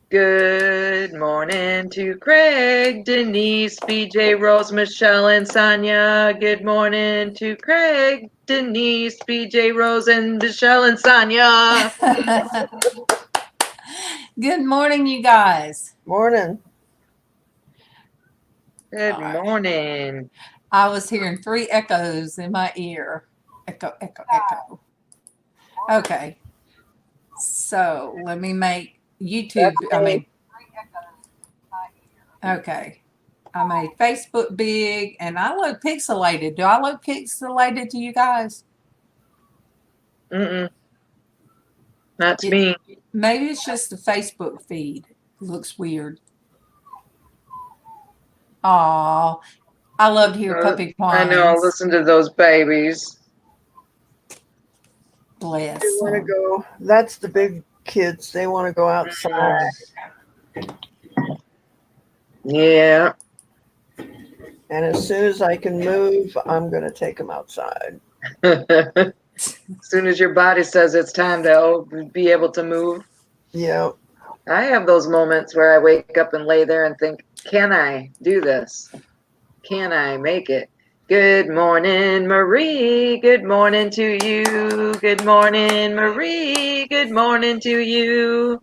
Good morning to Craig, Denise, BJ, Rose, Michelle, and Sonia. Good morning to Craig, Denise, BJ, Rose, and Michelle, and Sonia. Good morning, you guys. Morning. Good All right. morning. I was hearing 3 echoes in my ear. Echo, echo, echo. Okay. So let me make YouTube. Okay. I made Facebook big and I look pixelated. Do I look pixelated to you guys? Not to me. Maybe it's just the Facebook feed. It looks weird. Aw. I love to hear puppy whines. I know. Listen to those babies. Bless They want to them. go. That's the big kids. They want to go outside. Yeah. And as soon as I can move, I'm going to take them outside. As soon as your body says it's time to be able to move. Yeah. I have those moments where I wake up and lay there and think, can I do this? Can I make it? Good morning, Marie. Good morning to you. Good morning, Marie. Good morning to you.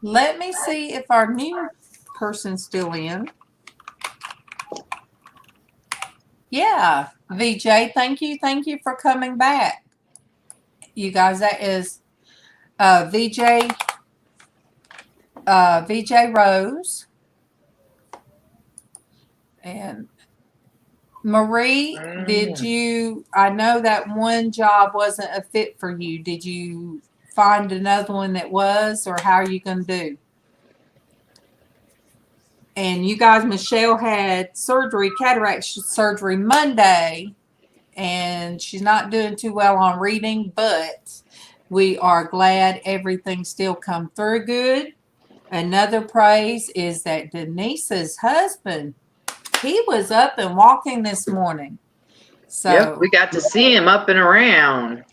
Let me see if our new person's still in. Yeah, VJ, thank you for coming back. You guys, that is VJ Rose and Marie. Did you? I know that one job wasn't a fit for you. Did you find another one that was, or how are you going to do? And you guys, Michelle had surgery, cataract surgery Monday, and she's not doing too well on reading, but we are glad everything still come through good. Another praise is that Denise's husband, he was up and walking this morning. So yep, we got to see him up and around.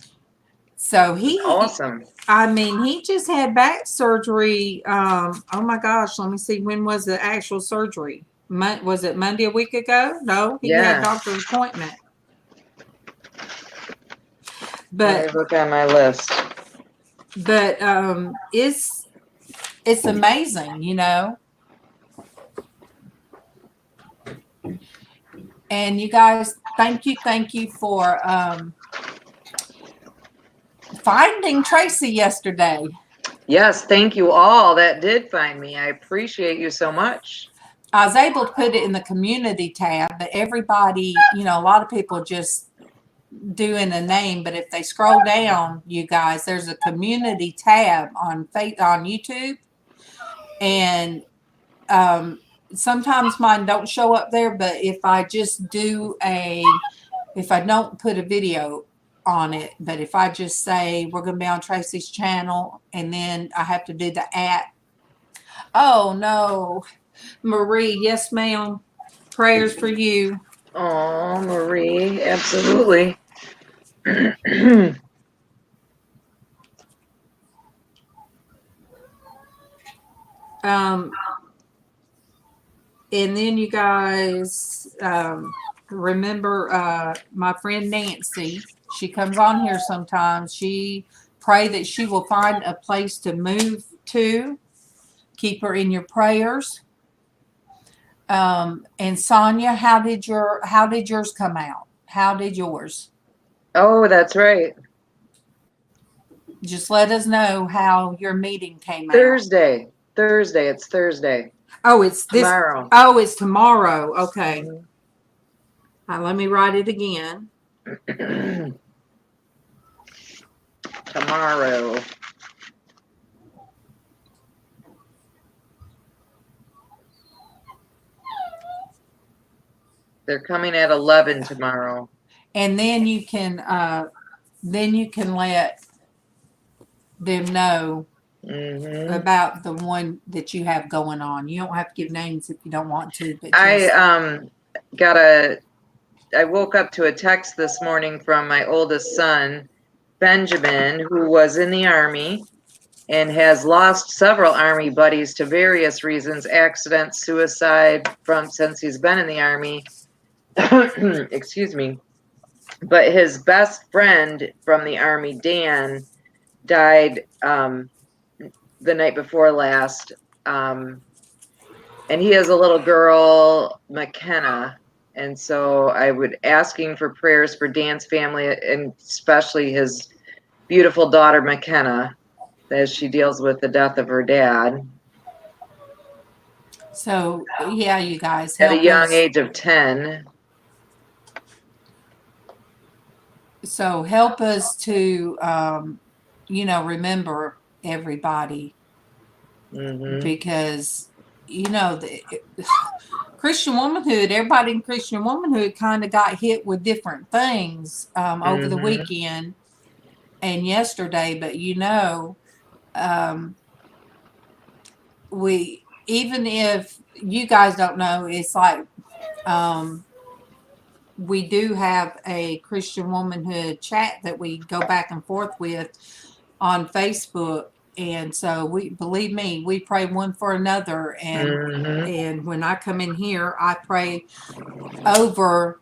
So he awesome. I mean, he just had back surgery. Oh my gosh, let me see. When was the actual surgery? Was it Monday a week ago? No, he had a doctor's appointment. But let me look at my list. But it's amazing, you know. And you guys, thank you for finding Traci yesterday. Yes, thank you all that did find me. I appreciate you so much. I was able to put it in the community tab, but everybody, you know, a lot of people just doing a name. But if they scroll down, you guys, there's a community tab on YouTube, and sometimes mine don't show up there. But if I just if I don't put a video on it, but if I just say we're going to be on Traci's channel, and then I have to do the @ oh no, Marie, yes ma'am, prayers for you. Oh, Marie, absolutely. And then you guys remember my friend Nancy. She comes on here sometimes. She pray that she will find a place to move to. Keep her in your prayers. And Sonia, how did yours come out? How did yours? Oh, that's right. Just let us know how your meeting came out. Thursday. It's Thursday. Oh, it's tomorrow. Oh, it's tomorrow. Okay. Let me write it again. Tomorrow. They're coming at 11 tomorrow. And then you can let them know about the one that you have going on. You don't have to give names if you don't want to. But I woke up to a text this morning from my oldest son, Benjamin, who was in the Army, and has lost several Army buddies to various reasons, accidents, suicide since he's been in the Army. Excuse me. But his best friend from the Army, Dan, died the night before last. And he has a little girl, McKenna. And so I would asking for prayers for Dan's family, and especially his beautiful daughter, McKenna, as she deals with the death of her dad. So, yeah, you guys. At a young age of 10. So help us to, remember everybody. Mm-hmm. Because, Christian Womanhood, everybody in Christian Womanhood kind of got hit with different things over the weekend and yesterday. But, even if you guys don't know, it's like we do have a Christian Womanhood chat that we go back and forth with on Facebook. And so believe me, we pray one for another. And when I come in here, I pray over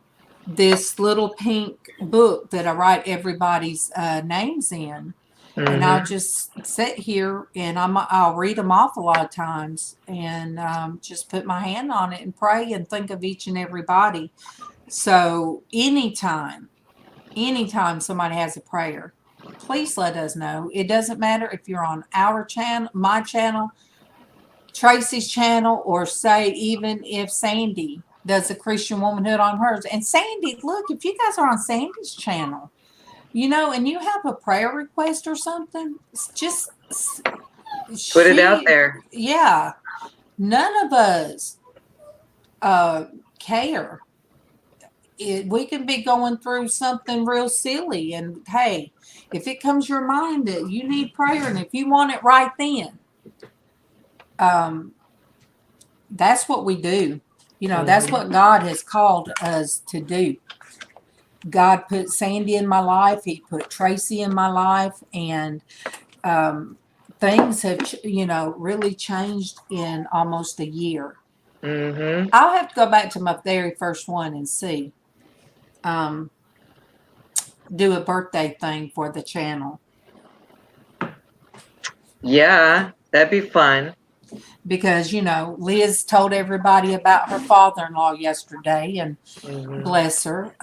this little pink book that I write everybody's names in. And I'll just sit here and I'll read them off a lot of times and just put my hand on it and pray and think of each and everybody. So anytime somebody has a prayer, please let us know. It doesn't matter if you're on our channel, my channel, Traci's channel, or say even if Sandy does a Christian Womanhood on hers. And Sandy, look, if you guys are on Sandy's channel, and you have a prayer request or something, just put it out there. Yeah. None of us care. We can be going through something real silly, and hey, if it comes to your mind that you need prayer and if you want it right then, that's what we do. That's what God has called us to do. God put Sandy in my life. He put Traci in my life, and things have, really changed in almost a year. I'll have to go back to my very first one and see. Do a birthday thing for the channel. Yeah, that'd be fun. Because, Liz told everybody about her father-in-law yesterday, and bless her.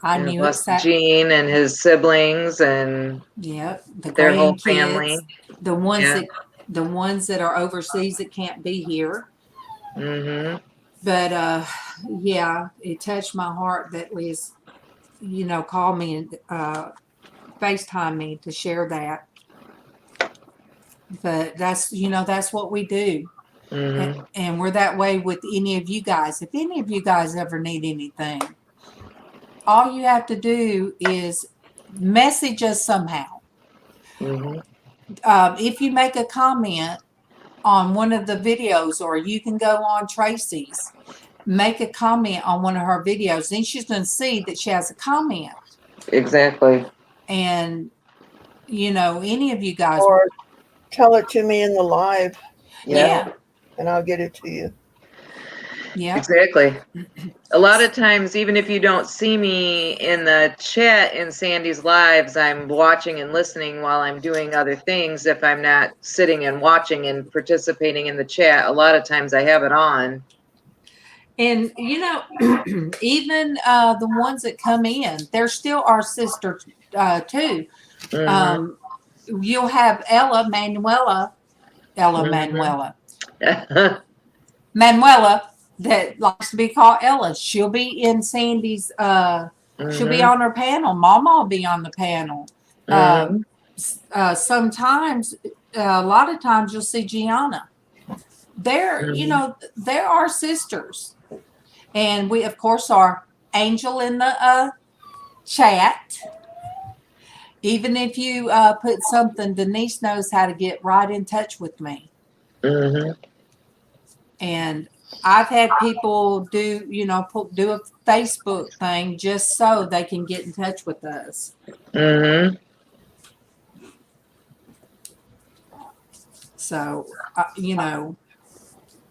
I knew bless Gene and his siblings and their whole family. The ones that are overseas that can't be here. But it touched my heart that Liz, called me and FaceTime me to share that. But that's what we do. And we're that way with any of you guys. If any of you guys ever need anything, all you have to do is message us somehow. If you make a comment on one of the videos, or you can go on Traci's, make a comment on one of her videos, then she's going to see that she has a comment. Exactly. And, any of you guys. Or tell it to me in the live. Yeah. And I'll get it to you. Yeah. Exactly. A lot of times, even if you don't see me in the chat in Sandy's lives, I'm watching and listening while I'm doing other things. If I'm not sitting and watching and participating in the chat, a lot of times I have it on. And, even the ones that come in, they're still our sisters, too. You'll have Manuela, that likes to be called Ella. She'll be in Sandy's, she'll be on her panel. MawMaw will be on the panel. Sometimes, a lot of times you'll see Gianna. They're our sisters. And we, of course, are Angel in the chat. Even if you put something, Denise knows how to get right in touch with me. And I've had people do a Facebook thing just so they can get in touch with us. So, you know,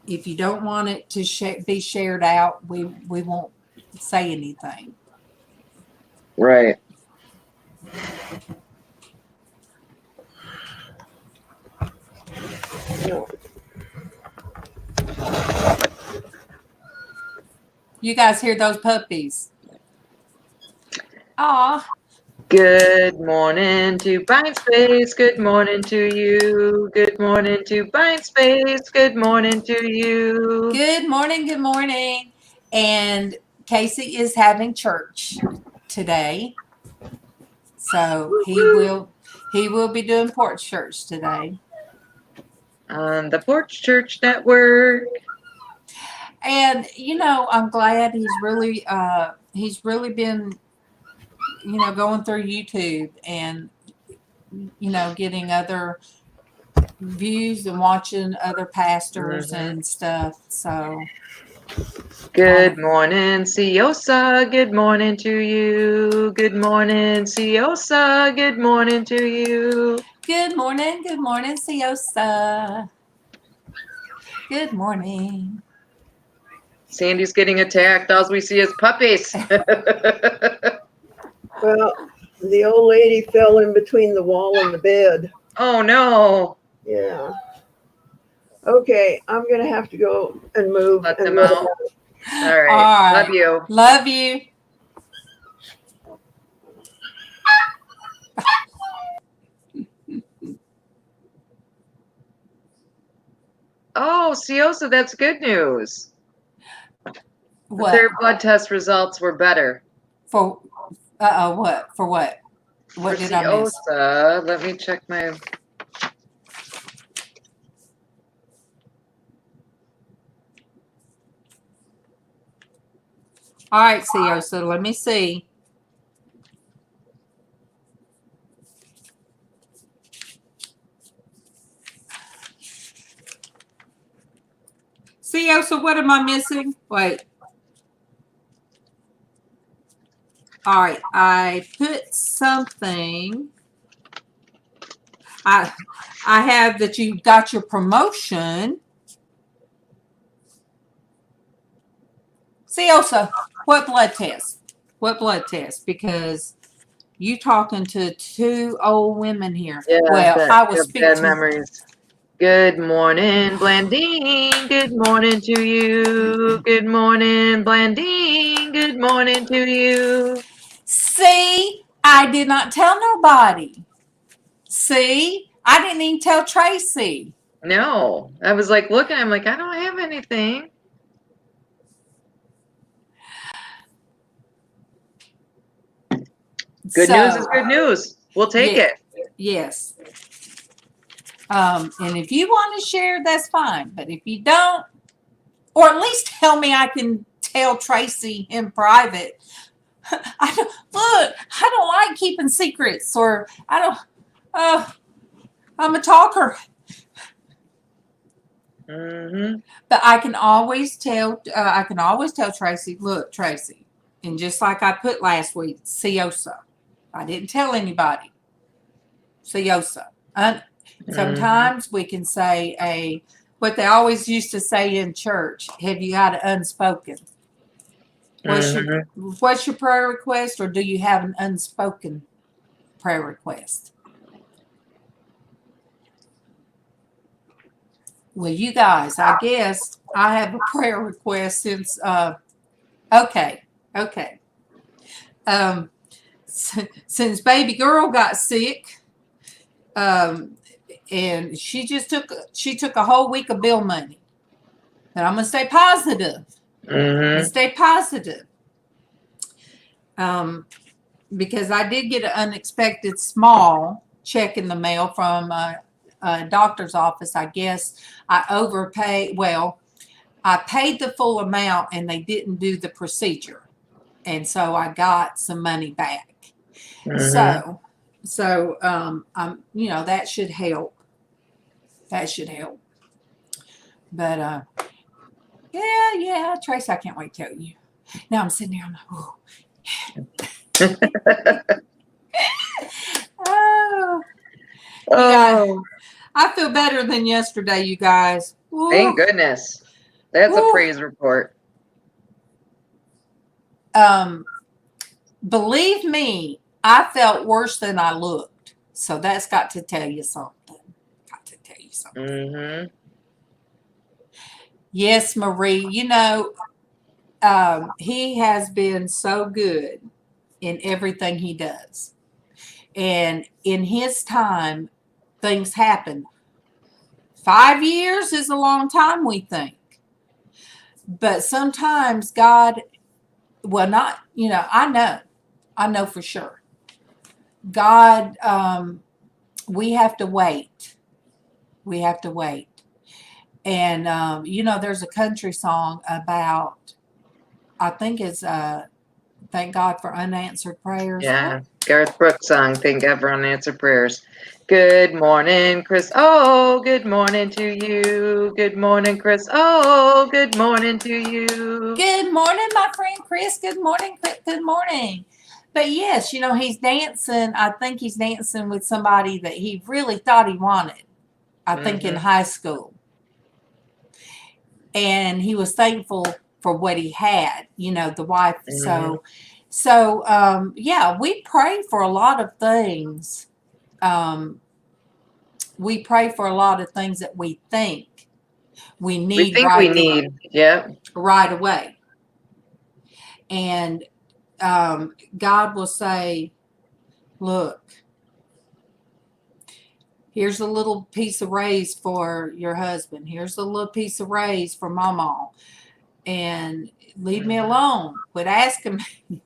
if you don't want it to be shared out, we won't say anything. Right. No. You guys hear those puppies? Aw. Good morning to Bind Space. Good morning to you. Good morning to Bind Space. Good morning to you. Good morning. Good morning. And Casey is having church today. So he will be doing Porch Church today. On the Porch Church Network. And you know, I'm glad he's really been, you know, going through YouTube and, you know, getting other views and watching other pastors and stuff. So Good morning, Siosa. Good morning to you. Good morning, Siosa. Good morning to you. Good morning, Siosa. Good morning. Sandy's getting attacked. All we see is puppies. Well, the old lady fell in between the wall and the bed. Oh, no. Yeah. Okay, I'm going to have to go and move. Let and them let out. them All right. All right. Love you. Love you. Oh, Siosa, that's good news. What? Their blood test results were better. For what? For what? What For did I miss? Siosa, let me check my. All right, Siosa, let me see. Siosa, what am I missing? Wait. All right, I put something. I have that you got your promotion. Siosa, what blood test? What blood test? Because you talking to two old women here. Yeah, Well, I was speaking bad to memories. Good morning, Blandine. Good morning to you. Good morning, Blandine. Good morning to you. See, I did not tell nobody. See, I didn't even tell Traci. No, I was like looking. I'm like, I don't have anything. Good news is good news. We'll take it. Yes. And if you want to share, that's fine. But if you don't, or at least tell me, I can tell Traci in private. I don't like keeping secrets, or I'm a talker. But I can always tell Traci, look, Traci, and just like I put last week, Siosa. I didn't tell anybody. Siosa. Sometimes we can say what they always used to say in church. Have you got an unspoken? What's your prayer request, or do you have an unspoken prayer request? Well, you guys, I guess I have a prayer request since. Okay. Since baby girl got sick, and she took a whole week of bill money. But I'm gonna stay positive. Because I did get an unexpected small check in the mail from a doctor's office. I guess I overpaid. Well, I paid the full amount and they didn't do the procedure, and so I got some money back. So that should help. But yeah, Traci, I can't wait to tell you. Now I'm sitting there. I feel better than yesterday, you guys. Ooh. Thank goodness. That's a praise report. Believe me, I felt worse than I looked. So that's got to tell you something. Mm-hmm. Yes, Marie, he has been so good in everything he does. And in his time, things happen. 5 years is a long time, we think. But sometimes God, well, not, I know for sure. God, we have to wait. We have to wait. And, there's a country song about, I think it's Thank God for Unanswered Prayers. Yeah, Garth Brooks song, Thank God for Unanswered Prayers. Good morning, Chris. Oh, good morning to you. Good morning, Chris. Oh, good morning to you. Good morning, my friend Chris. Good morning, Chris. Good morning. But yes, he's dancing. I think he's dancing with somebody that he really thought he wanted. I think in high school. And he was thankful for what he had, the wife. So, we pray for a lot of things. We pray for a lot of things that we think we need right away. And God will say, look, here's a little piece of raise for your husband. Here's a little piece of raise for MawMaw. And leave me alone. Quit asking me.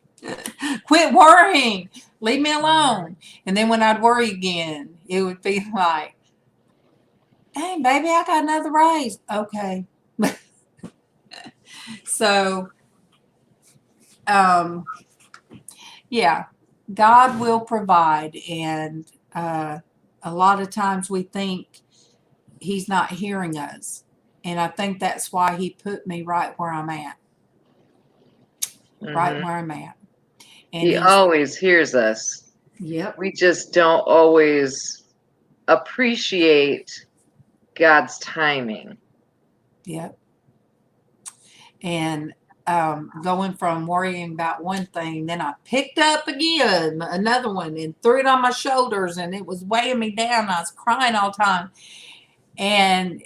Quit worrying. Leave me alone. And then when I'd worry again, it would be like, hey, baby, I got another raise. Okay. So, God will provide. And a lot of times we think he's not hearing us. And I think that's why he put me right where I'm at. Right where I'm at. And he always hears us. Yep. We just don't always appreciate God's timing. Yep. And going from worrying about one thing, then I picked up again another one and threw it on my shoulders, and it was weighing me down. I was crying all the time. And,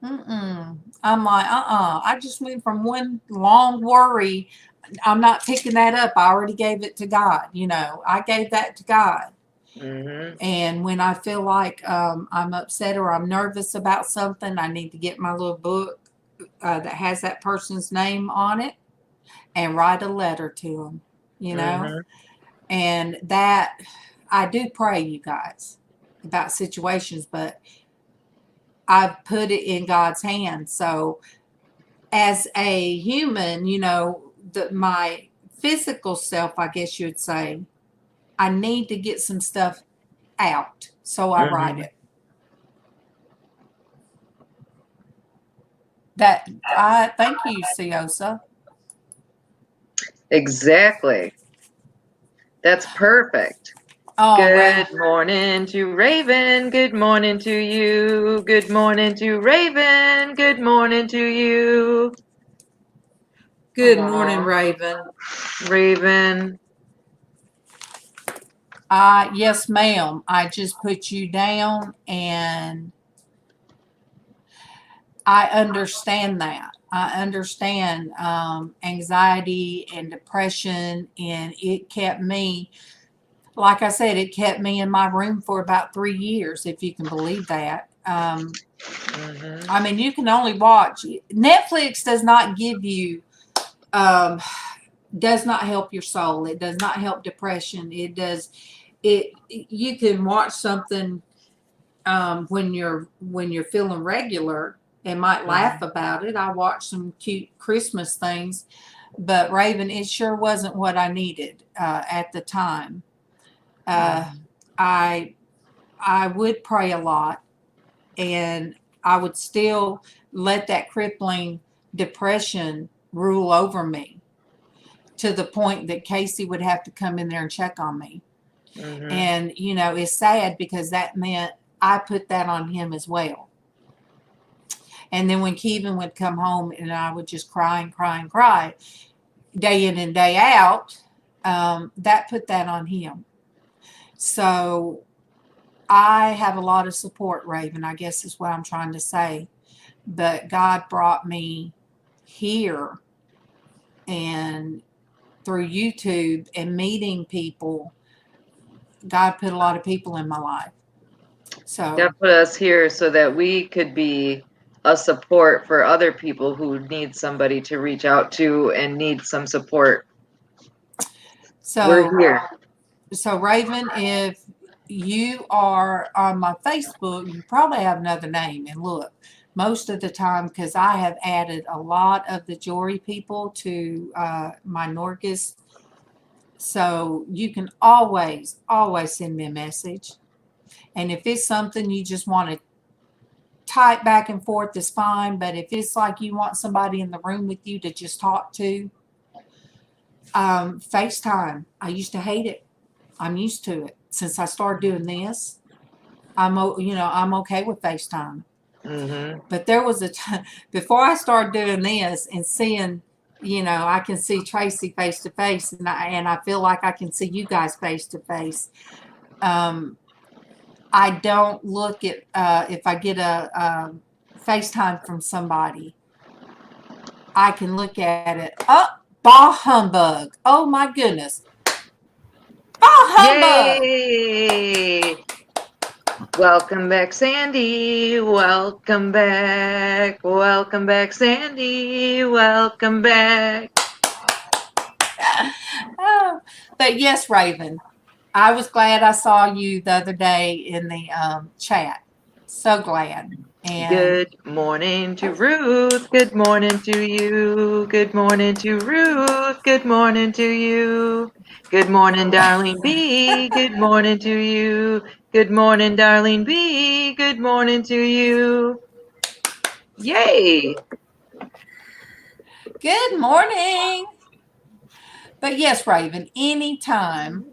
I'm like, I just went from one long worry. I'm not picking that up. I already gave it to God. I gave that to God. And when I feel like I'm upset or I'm nervous about something, I need to get my little book that has that person's name on it and write a letter to them, And that, I do pray, you guys, about situations, but I've put it in God's hands. So as a human, my physical self, I guess you'd say, I need to get some stuff out. So I write it. Thank you, Siosa. Exactly. That's perfect. Oh, good morning to Raven. Good morning to you. Good morning to Raven. Good morning to you. Good morning, Raven. Raven. Yes, ma'am. I just put you down, and I understand that. I understand anxiety and depression, and it kept me, like I said, it kept me in my room for about 3 years, if you can believe that. I mean, you can only watch. Netflix does not give you, does not help your soul. It does not help depression. You can watch something when you're feeling regular and might laugh about it. I watched some cute Christmas things, but Raven, it sure wasn't what I needed at the time. I would pray a lot, and I would still let that crippling depression rule over me to the point that Casey would have to come in there and check on me. And, it's sad because that meant I put that on him as well. And then when Kevin would come home and I would just cry and cry and cry day in and day out, that put that on him. So I have a lot of support, Raven, I guess is what I'm trying to say. But God brought me here, and through YouTube and meeting people, God put a lot of people in my life. So God put us here so that we could be a support for other people who need somebody to reach out to and need some support. We're here. So Raven, if you are on my Facebook, you probably have another name. And look, most of the time, because I have added a lot of the Jory people to my Norcus, so you can always send me a message. And if it's something you just want to type back and forth, is fine. But if it's like you want somebody in the room with you to just talk to, FaceTime. I used to hate it. I'm used to it. Since I started doing this, I'm okay with FaceTime. Mm-hmm. But there was a time before I started doing this and seeing, I can see Traci face to face, and I feel like I can see you guys face to face. I don't look at if I get a FaceTime from somebody, I can look at it. Oh, bah humbug! Oh my goodness! Bah humbug! Yay! Welcome back, Sandy. Welcome back. Welcome back, Sandy. Welcome back. Oh, but yes, Raven, I was glad I saw you the other day in the chat. So glad. And good morning to Ruth. Good morning to you. Good morning to Ruth. Good morning to you. Good morning, darling B. Good morning to you. Good morning, darling B. Good morning to you. Yay. Good morning. But yes, Raven, anytime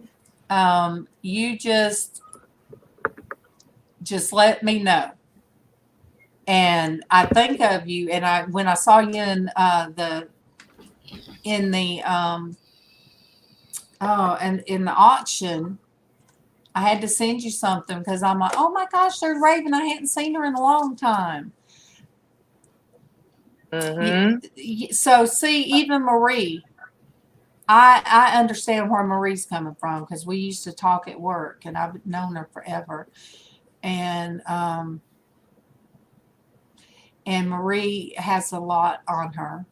you just let me know. And I think of you, and when I saw you in the auction, I had to send you something because I'm like, oh my gosh, there's Raven. I hadn't seen her in a long time. Mm-hmm. So see, even Marie, I understand where Marie's coming from because we used to talk at work, and I've known her forever. And Marie has a lot on her.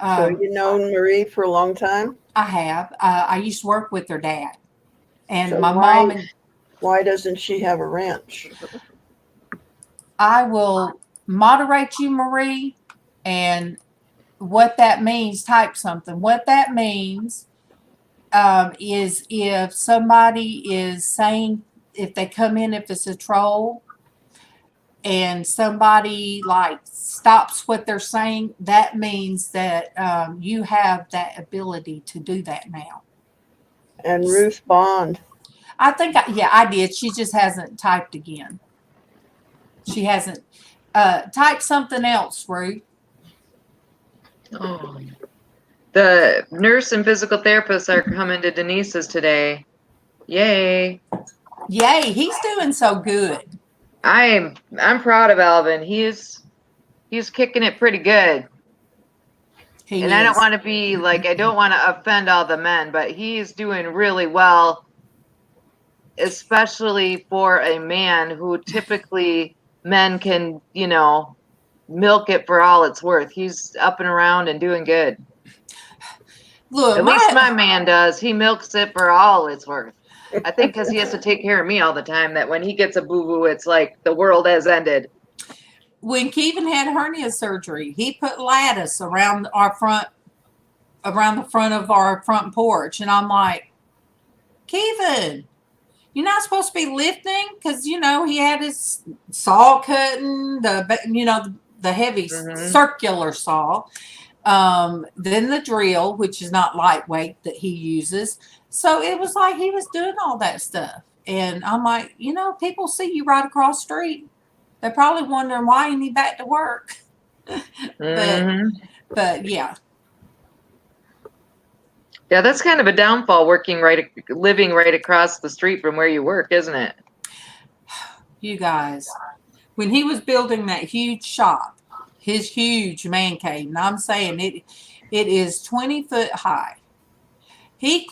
So you known Marie for a long time? I have. I used to work with her dad, and So my mom. Why doesn't she have a ranch? I will moderate you, Marie, and what that means. Type something. What that means is if somebody is saying, if they come in, if it's a troll, and somebody like stops what they're saying, that means that you have that ability to do that now. And Ruth Bond. I think, I did. She just hasn't typed again. She hasn't typed something else, Ruth. Oh. The nurse and physical therapists are coming to Denise's today. Yay. Yay, he's doing so good. I'm proud of Alvin. He's kicking it pretty good. He and is. I don't want to be like, I don't want to offend all the men, but he's doing really well, especially for a man who typically men can, milk it for all it's worth. He's up and around and doing good. Look, at least my man does. He milks it for all it's worth. I think because he has to take care of me all the time, that when he gets a boo-boo, it's like the world has ended. When Kevin had hernia surgery, he put lattice around the front of our front porch. And I'm like, Kevin, you're not supposed to be lifting, because, he had his saw cutting, the heavy circular saw. Then the drill, which is not lightweight, that he uses. So it was like he was doing all that stuff. And I'm like, people see you right across the street. They're probably wondering why you need back to work. But yeah. Yeah, that's kind of a downfall living right across the street from where you work, isn't it? You guys, when he was building that huge shop, his huge man cave, and I'm saying it is 20 foot high. He'd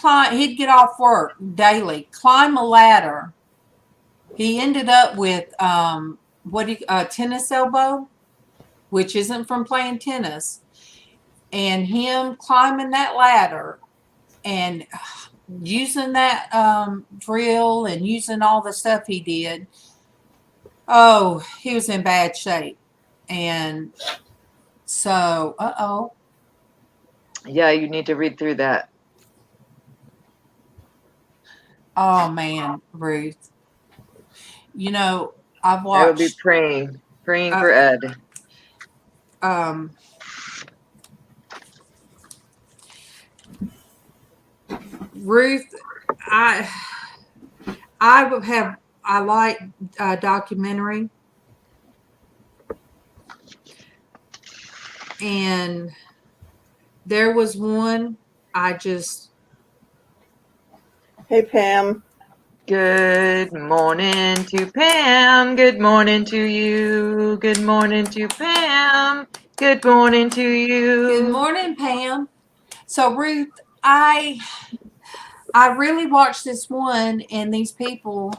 get off work daily, climb a ladder. He ended up with tennis elbow, which isn't from playing tennis, and him climbing that ladder and using that drill and using all the stuff he did. Oh, he was in bad shape. And so, Yeah, you need to read through that. Oh man, Ruth. I've watched. I would be praying for Ed. Ruth, I like documentary, and there was one Hey, Pam. Good morning to Pam. Good morning to you. Good morning to Pam. Good morning to you. Good morning, Pam. So Ruth, I really watched this one, and these people,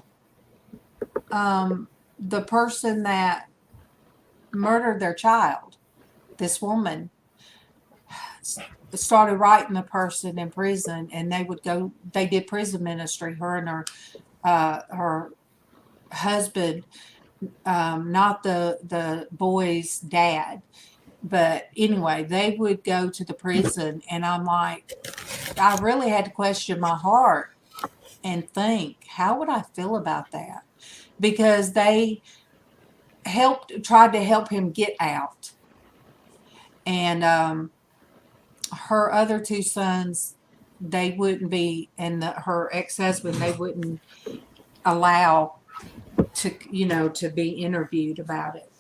the person that murdered their child, this woman, started writing the person in prison, and they did prison ministry, her and her husband, not the boy's dad, but anyway, they would go to the prison, and I'm like, I really had to question my heart and think, how would I feel about that? Because they tried to help him get out, and her other two sons, they wouldn't be, and her ex-husband, they wouldn't allow to be interviewed about it.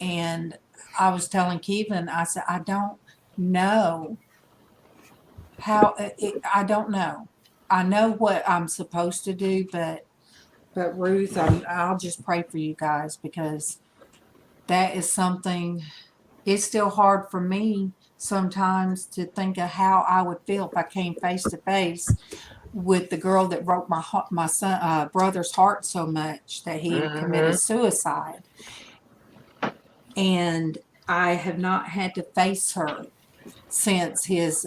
And I was telling Kevin, I said, I don't know how I don't know. I know what I'm supposed to do, but Ruth, I'll just pray for you guys, because that is something. It's still hard for me sometimes to think of how I would feel if I came face to face with the girl that broke my son brother's heart so much that he committed suicide, and I have not had to face her since he was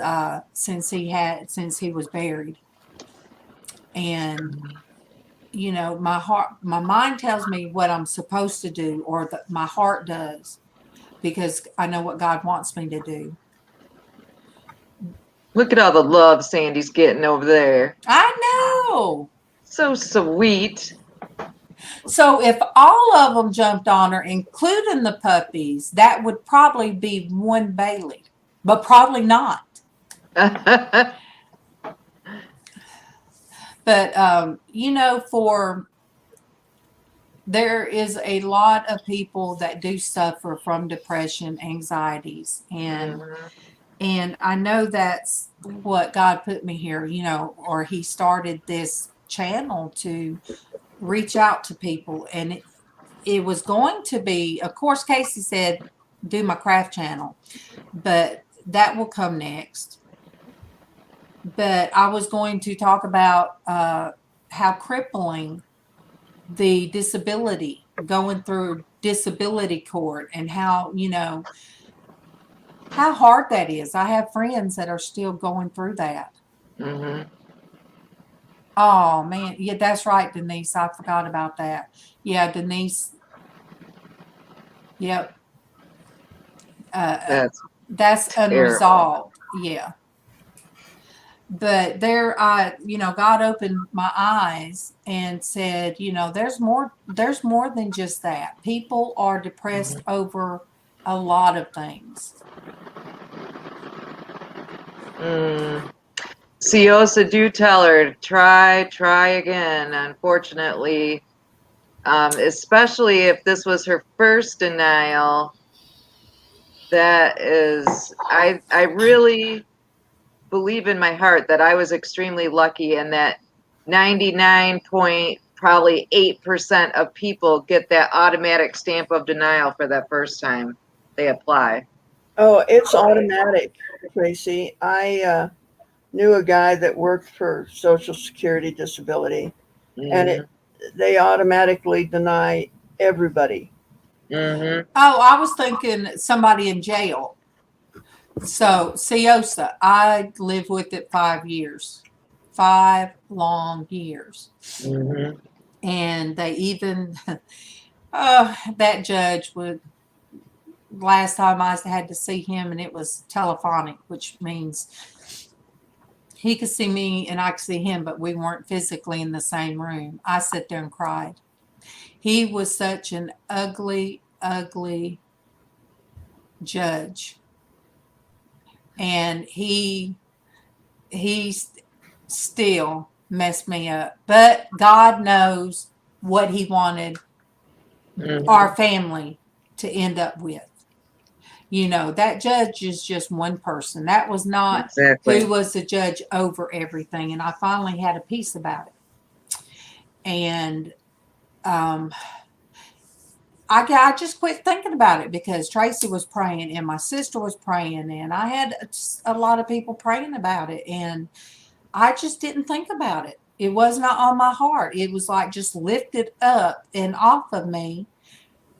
buried. And my mind tells me what I'm supposed to do, or my heart does, because I know what God wants me to do. Look at all the love Sandy's getting over there. I know. So sweet. So if all of them jumped on her, including the puppies, that would probably be one Bailey, but probably not. But, there is a lot of people that do suffer from depression, anxieties, and I know that's what God put me here, or he started this channel to reach out to people. And it was going to be, of course, Casey said, do my craft channel, but that will come next. But I was going to talk about how crippling the disability, going through disability court, and how hard that is. I have friends that are still going through that. Oh man, yeah, that's right, Denise. I forgot about that. Yeah, Denise. Yep. That's unresolved. Yeah. But there, God opened my eyes and said, there's more than just that. People are depressed over a lot of things. Siosa, do tell her, try again. Unfortunately, especially if this was her first denial, that is, I really believe in my heart that I was extremely lucky and that 99 point probably 8% of people get that automatic stamp of denial for that first time they apply. Oh, it's automatic, Tracy. I knew a guy that worked for Social Security Disability, and they automatically deny everybody. Mm-hmm. Oh, I was thinking somebody in jail. So, Siosa, I lived with it 5 years, 5 long years. Mm-hmm. And they even, that judge would, last time I had to see him, and it was telephonic, which means he could see me and I could see him, but we weren't physically in the same room. I sat there and cried. He was such an ugly, ugly judge. And he still messed me up. But God knows what he wanted our family to end up with. You know, that judge is just one person. That was not Exactly. who was the judge over everything. And I finally had a peace about it. And I just quit thinking about it because Traci was praying and my sister was praying and I had a lot of people praying about it. And I just didn't think about it. It was not on my heart. It was like just lifted up and off of me,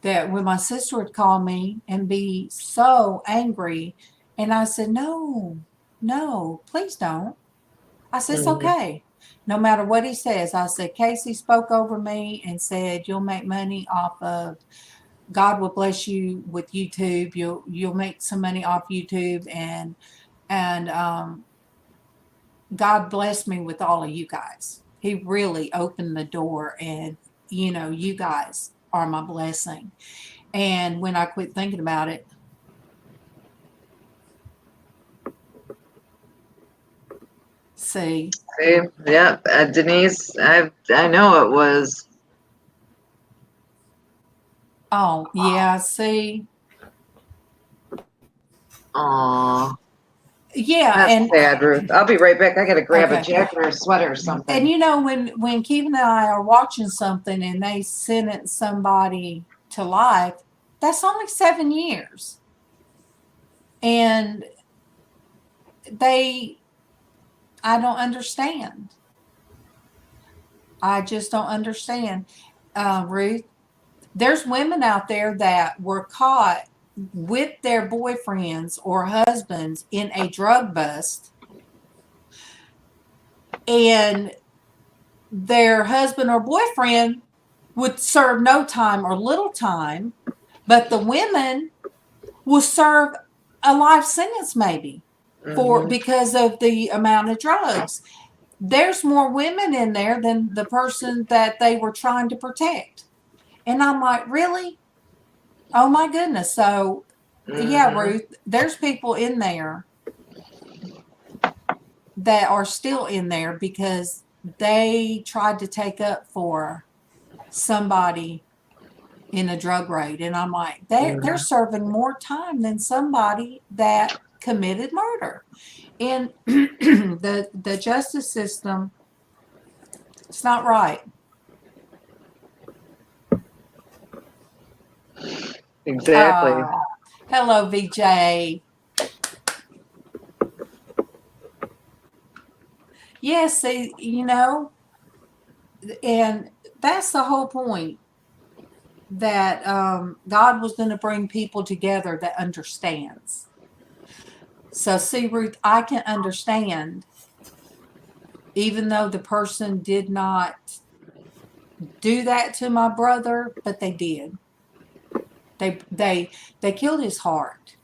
that when my sister would call me and be so angry, and I said, no, please don't. I said, it's okay. No matter what he says, I said, Casey spoke over me and said, you'll make money off of, God will bless you with YouTube. You'll make some money off YouTube, and God blessed me with all of you guys. He really opened the door, and you guys are my blessing. And when I quit thinking about it, see, yeah, Denise, I know it was. oh yeah, see, Aw, yeah, that's and sad, Ruth. I'll be right back. I gotta grab a okay. jacket or a sweater or something. And when Kevin and I are watching something and they sentence somebody to life, that's only 7 years, and I don't understand. I just don't understand, Ruth. There's women out there that were caught with their boyfriends or husbands in a drug bust, and their husband or boyfriend would serve no time or little time, but the women will serve a life sentence maybe because of the amount of drugs. There's more women in there than the person that they were trying to protect. And I'm like, really? Oh my goodness. So yeah, Ruth, there's people in there that are still in there because they tried to take up for somebody in a drug raid. And I'm like, they're serving more time than somebody that committed murder. And the justice system, it's not right. Exactly. Hello, VJ. Yes, and that's the whole point, that God was going to bring people together that understands. So see, Ruth, I can understand, even though the person did not do that to my brother, but they did. They killed his heart.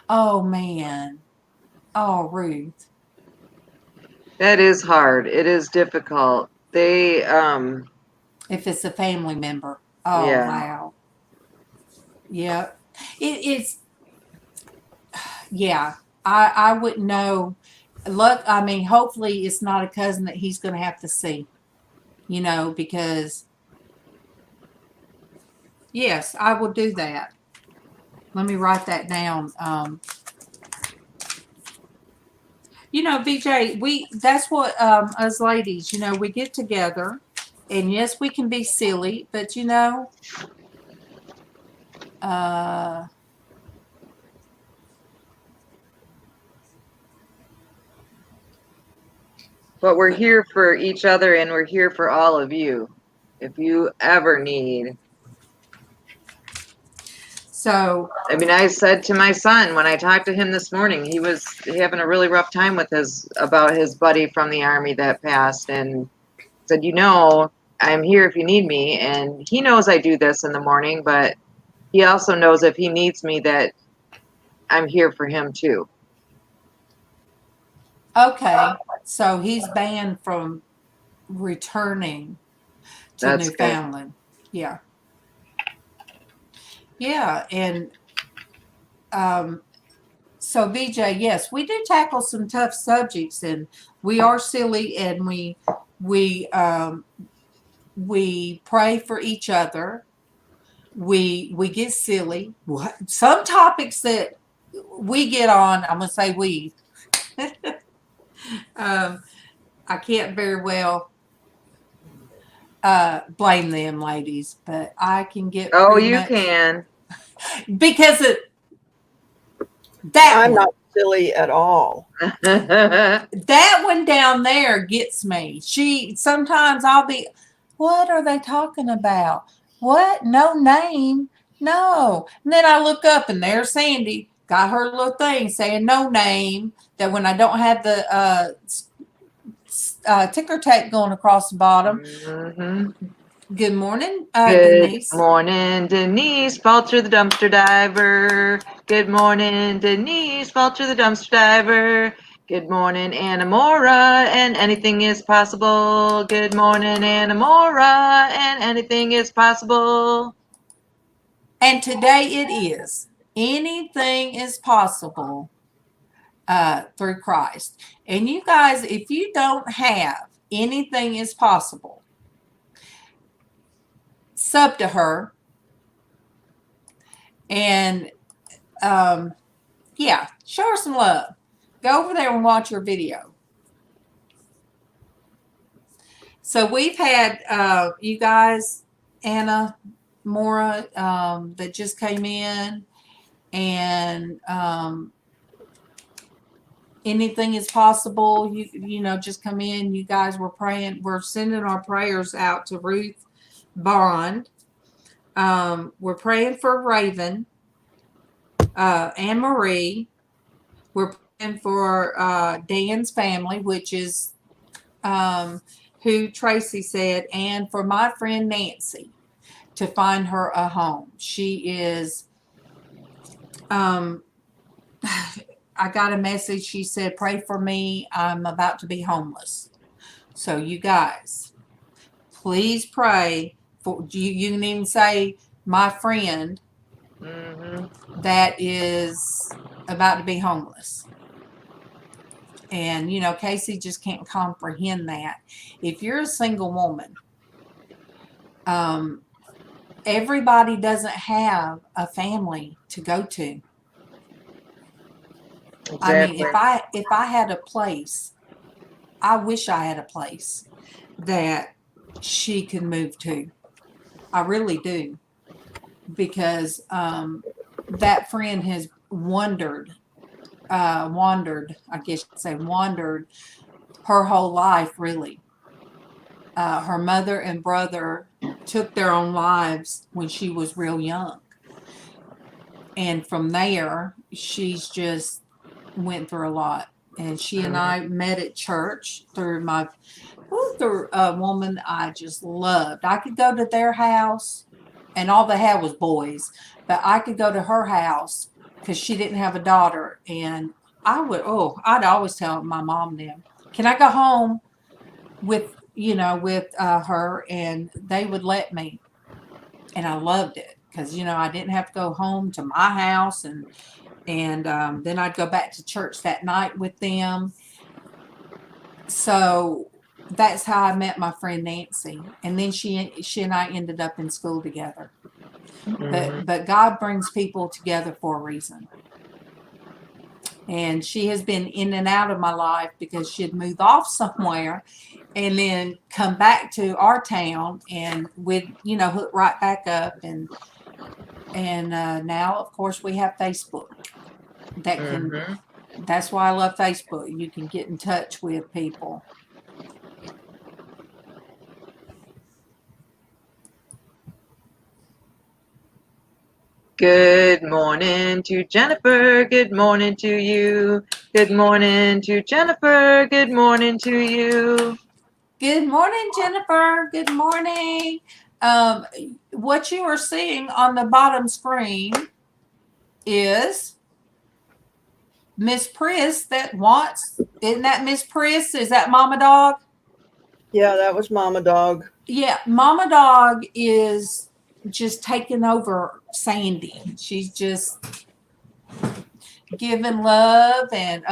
Oh man. Oh, Ruth. That is hard. It is difficult. They If it's a family member. Oh yeah. wow. Yeah. It's yeah. I wouldn't know. Look, I mean, hopefully it's not a cousin that he's going to have to see, because yes, I will do that. Let me write that down. VJ, that's what us ladies, we get together, and yes, we can be silly, but But we're here for each other, and we're here for all of you. If you ever need. So, I mean, I said to my son when I talked to him this morning, he was having a really rough time with about his buddy from the Army that passed, and said, I'm here if you need me. And he knows I do this in the morning, but he also knows if he needs me that I'm here for him too. okay. So he's banned from returning to That's Newfoundland. Good. Yeah. Yeah. And so VJ, yes, we do tackle some tough subjects, and we are silly, and we pray for each other. We get silly. Some topics that we get on, I'm gonna say we. I can't very well blame them, ladies, but I can get. Oh, you can. Because I'm not silly at all. That one down there gets me. Sometimes I'll be, what are they talking about? What? No name? No. And then I look up, and there's Sandy, got her little thing saying no name, that when I don't have the ticker tape going across the bottom. Mm-hmm. Good morning, Denise. Good morning, Denise. Vulture the dumpster diver. Good morning, Denise. Vulture the dumpster diver. Good morning, Anamora, and anything is possible. Good morning, Anamora, and anything is possible. And today it is. Anything is possible through Christ. And you guys, if you don't have anything is possible, sub to her. And show her some love. Go over there and watch her video. So we've had you guys, Anna, Mora, that just came in, and anything is possible. You just come in. You guys were praying. We're sending our prayers out to Ruth Bond. We're praying for Raven, Anne Marie. We're praying for Dan's family, which is who Traci said, and for my friend Nancy to find her a home. She is, I got a message. She said, pray for me. I'm about to be homeless. So you guys, please pray for, you can even say my friend that is about to be homeless. And, Casey just can't comprehend that. If you're a single woman, everybody doesn't have a family to go to. Exactly. I mean, if I had a place, I wish I had a place that she could move to. I really do. Because that friend has wandered, I guess you'd say wandered her whole life, really. Her mother and brother took their own lives when she was real young. And from there, she's just went through a lot. And she and I met at church through a woman I just loved. I could go to their house, and all they had was boys, but I could go to her house because she didn't have a daughter. And I'd always tell my mom then, can I go home with her? And they would let me. And I loved it because, I didn't have to go home to my house. And And then I'd go back to church that night with them. So that's how I met my friend Nancy. And then she and I ended up in school together. But God brings people together for a reason. And she has been in and out of my life because she'd move off somewhere and then come back to our town and we'd, hook right back up. And now, of course, we have Facebook. That's why I love Facebook. You can get in touch with people. Good morning to Jennifer. Good morning to you. Good morning to Jennifer. Good morning to you. Good morning, Jennifer. Good morning. What you are seeing on the bottom screen is Miss Priss isn't that Miss Priss? Is that Mama Dog? Yeah, that was Mama Dog. Yeah, Mama Dog is just taking over Sandy. She's just giving love and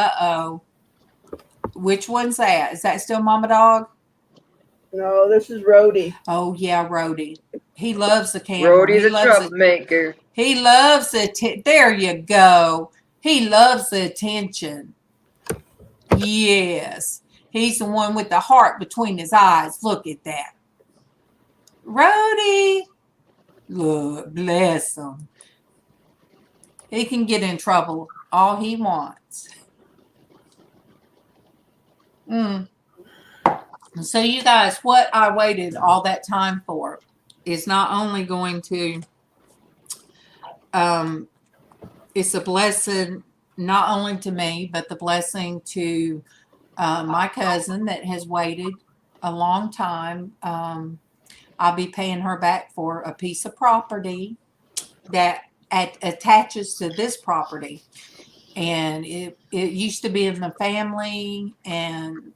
which one's that? Is that still Mama Dog? No, this is Rhodey. Oh yeah, Rhodey. He loves the camera. Rhodey the troublemaker. He loves there you go. He loves the attention. Yes. He's the one with the heart between his eyes. Look at that. Rhodey. Look, bless him. He can get in trouble all he wants. So you guys, what I waited all that time for is not only going to, it's a blessing not only to me, but the blessing to my cousin that has waited a long time. I'll be paying her back for a piece of property that attaches to this property. And it used to be in the family, and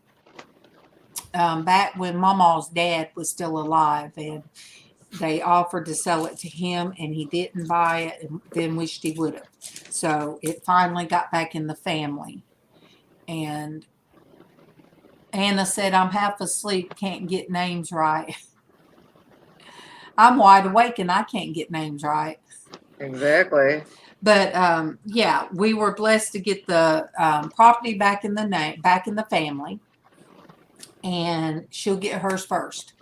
back when MawMaw's dad was still alive, and they offered to sell it to him, and he didn't buy it, and then wished he would have. So it finally got back in the family. And Anna said, I'm half asleep, can't get names right. I'm wide awake and I can't get names right. Exactly. But yeah, we were blessed to get the property back in the family, and she'll get hers first.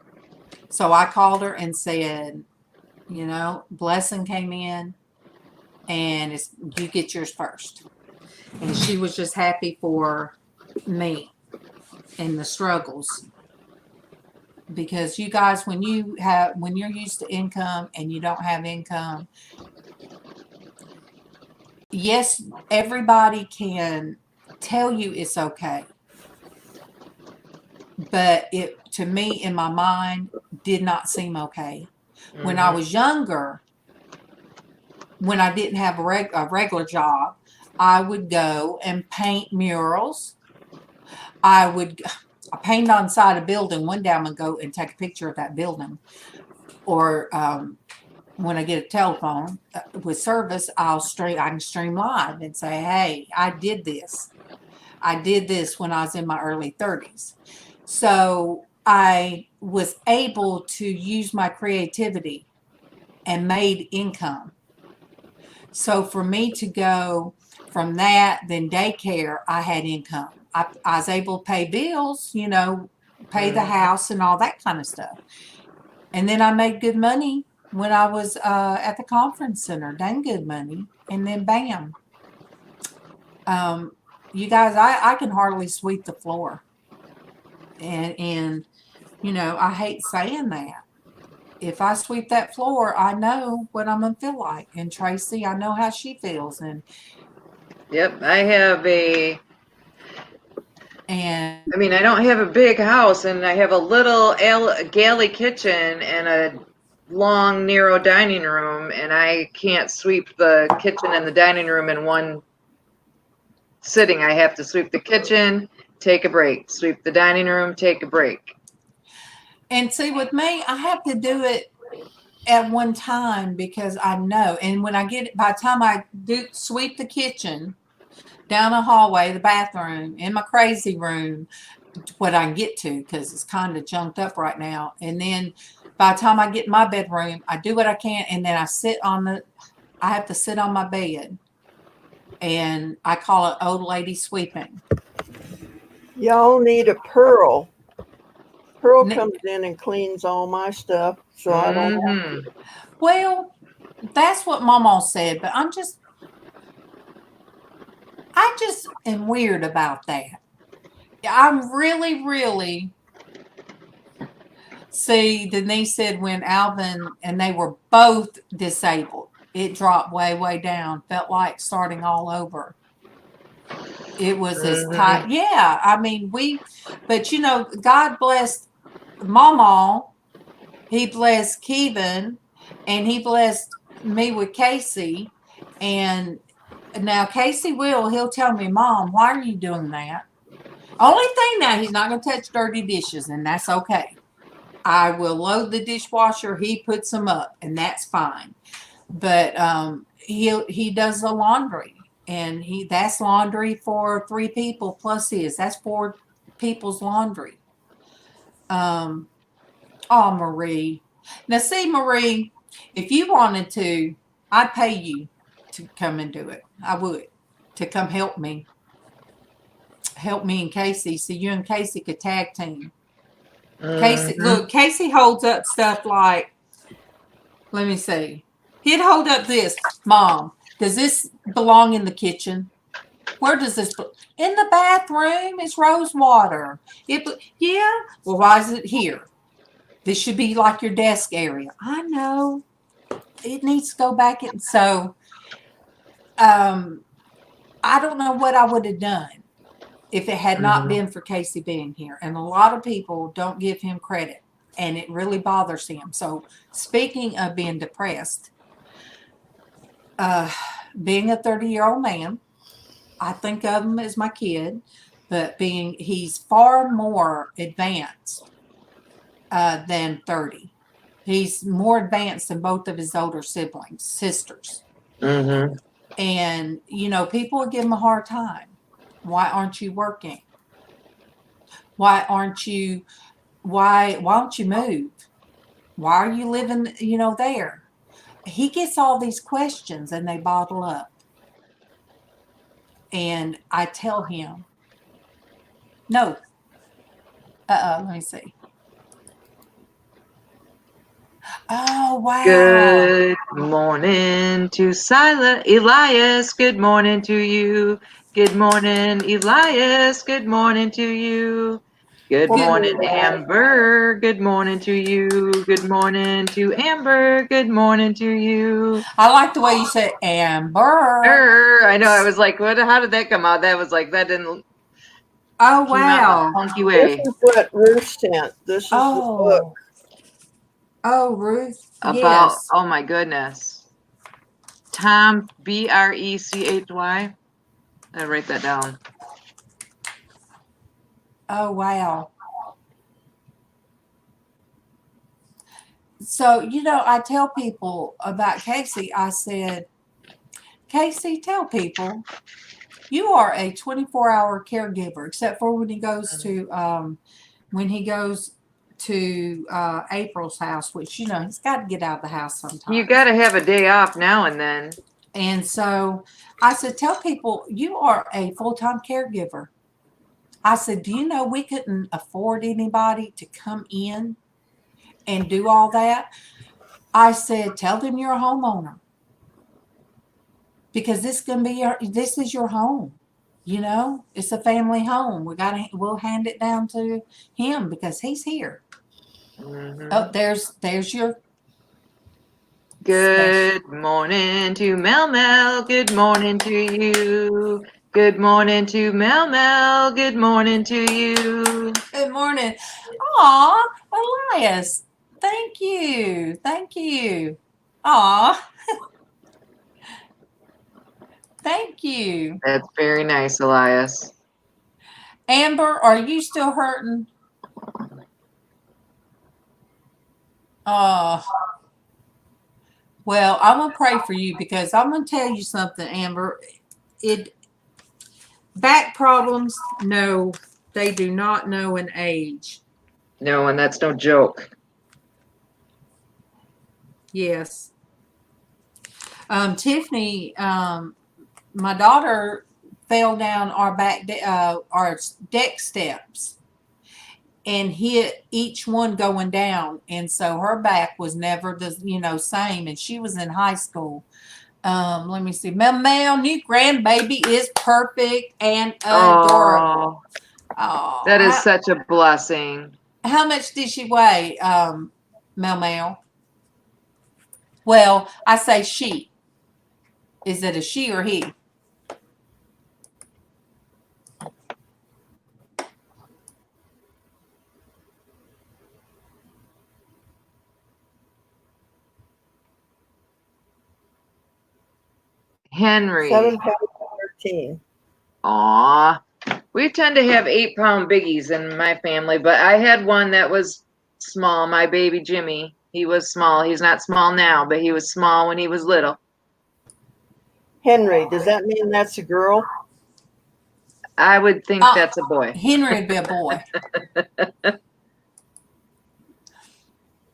So I called her and said, blessing came in, and you get yours first. And she was just happy for me and the struggles. Because you guys, when you're used to income and you don't have income, yes, everybody can tell you it's okay. But it, to me, in my mind, did not seem okay. When I was younger, when I didn't have a regular job, I would go and paint murals. I paint on the side of a building. One day I'm going to go and take a picture of that building. Or when I get a telephone with service, I can stream live and say, hey, I did this. I did this when I was in my early 30s. So I was able to use my creativity and made income. So for me to go from that, then daycare, I had income. I was able to pay bills, pay the house and all that kind of stuff. And then I made good money when I was at the conference center, dang good money. And then bam. You guys, I can hardly sweep the floor. And I hate saying that. If I sweep that floor, I know what I'm going to feel like. And Traci, I know how she feels. And yep, I have I don't have a big house, and I have a little galley kitchen and a long, narrow dining room, and I can't sweep the kitchen and the dining room in one sitting. I have to sweep the kitchen, take a break, sweep the dining room, take a break. And see, with me, I have to do it at one time because I know. And when I get, by the time I do sweep the kitchen, down the hallway, the bathroom, in my crazy room, what I can get to because it's kind of junked up right now. And then by the time I get in my bedroom, I do what I can, and then I have to sit on my bed, and I call it old lady sweeping. Y'all need a Pearl. Pearl comes in and cleans all my stuff, so I don't have to. Well, that's what MawMaw said, but I just am weird about that. I'm really see, Denise said when Alvin and they were both disabled, it dropped way down. Felt like starting all over. It was as tight. Yeah, I mean, but you know, God blessed MawMaw. He blessed Kevin, and he blessed me with Casey. And now Casey he'll tell me, Mom, why are you doing that? Only thing now, he's not going to touch dirty dishes, and that's okay. I will load the dishwasher. He puts them up, and that's fine. But he does the laundry, and that's laundry for 3 people plus his. That's 4 people's laundry. Oh, Marie. Now, see, Marie, if you wanted to, I'd pay you to come and do it. I would, to come help me. Help me and Casey, so you and Casey could tag team. Casey, look, Casey holds up stuff like, let me see. He'd hold up this. Mom, does this belong in the kitchen? Where does this in the bathroom? It's rose water. Yeah. Well, why is it here? This should be like your desk area. I know. It needs to go back in. So, I don't know what I would have done if it had not been for Casey being here. And a lot of people don't give him credit, and it really bothers him. So speaking of being depressed, being a 30-year-old man, I think of him as my kid, but he's far more advanced than 30. He's more advanced than both of his older sisters. And, you know, people would give him a hard time. Why aren't you working? Why don't you move? Why are you living, you know, there? He gets all these questions and they bottle up. And I tell him, no. Let me see. Oh, wow. Good morning to Elias. Good morning to you. Good morning, Elias. Good morning to you. Good morning, Amber. Good morning to you. Good morning to Amber. Good morning to you. I like the way you said Amber. I know. I was like, what? How did that come out? That was like, that didn't. Oh, wow. Funky way. This is what Ruth sent. This is the book. Oh, Ruth. About, yes. Oh my goodness. Tom, Brechy. I write that down. Oh, wow. So, you know, I tell people about Casey. I said, Casey, tell people you are a 24-hour caregiver, except for when he goes to April's house, which, you know, he's got to get out of the house sometimes. You got to have a day off now and then. And so I said, tell people you are a full-time caregiver. I said, do you know we couldn't afford anybody to come in and do all that? I said, tell them you're a homeowner. Because this is your home. You know, it's a family home. We'll hand it down to him because he's here. Oh, there's your good morning to Mel. Good morning to you. Good morning to Mel. Good morning to you. Good morning. Aw, Elias. Thank you. Aw. Thank you. That's very nice, Elias. Amber, are you still hurting? Well, I'm gonna pray for you because I'm gonna tell you something, Amber. Back problems, no, they do not know an age. No, and that's no joke. Yes. Tiffany, my daughter fell down our our deck steps and hit each one going down, and so her back was never the same, and she was in high school. Let me see. MawMaw, new grandbaby is perfect and adorable. Oh, That is such a blessing. how much did she weigh, MawMaw? Well, I say she. Is it a she or he? Henry. 7 pounds 13. Aw. We tend to have 8-pound biggies in my family, but I had one that was small, my baby Jimmy. He was small. He's not small now, but he was small when he was little. Henry, does that mean that's a girl? I would think that's a boy. Henry would be a boy.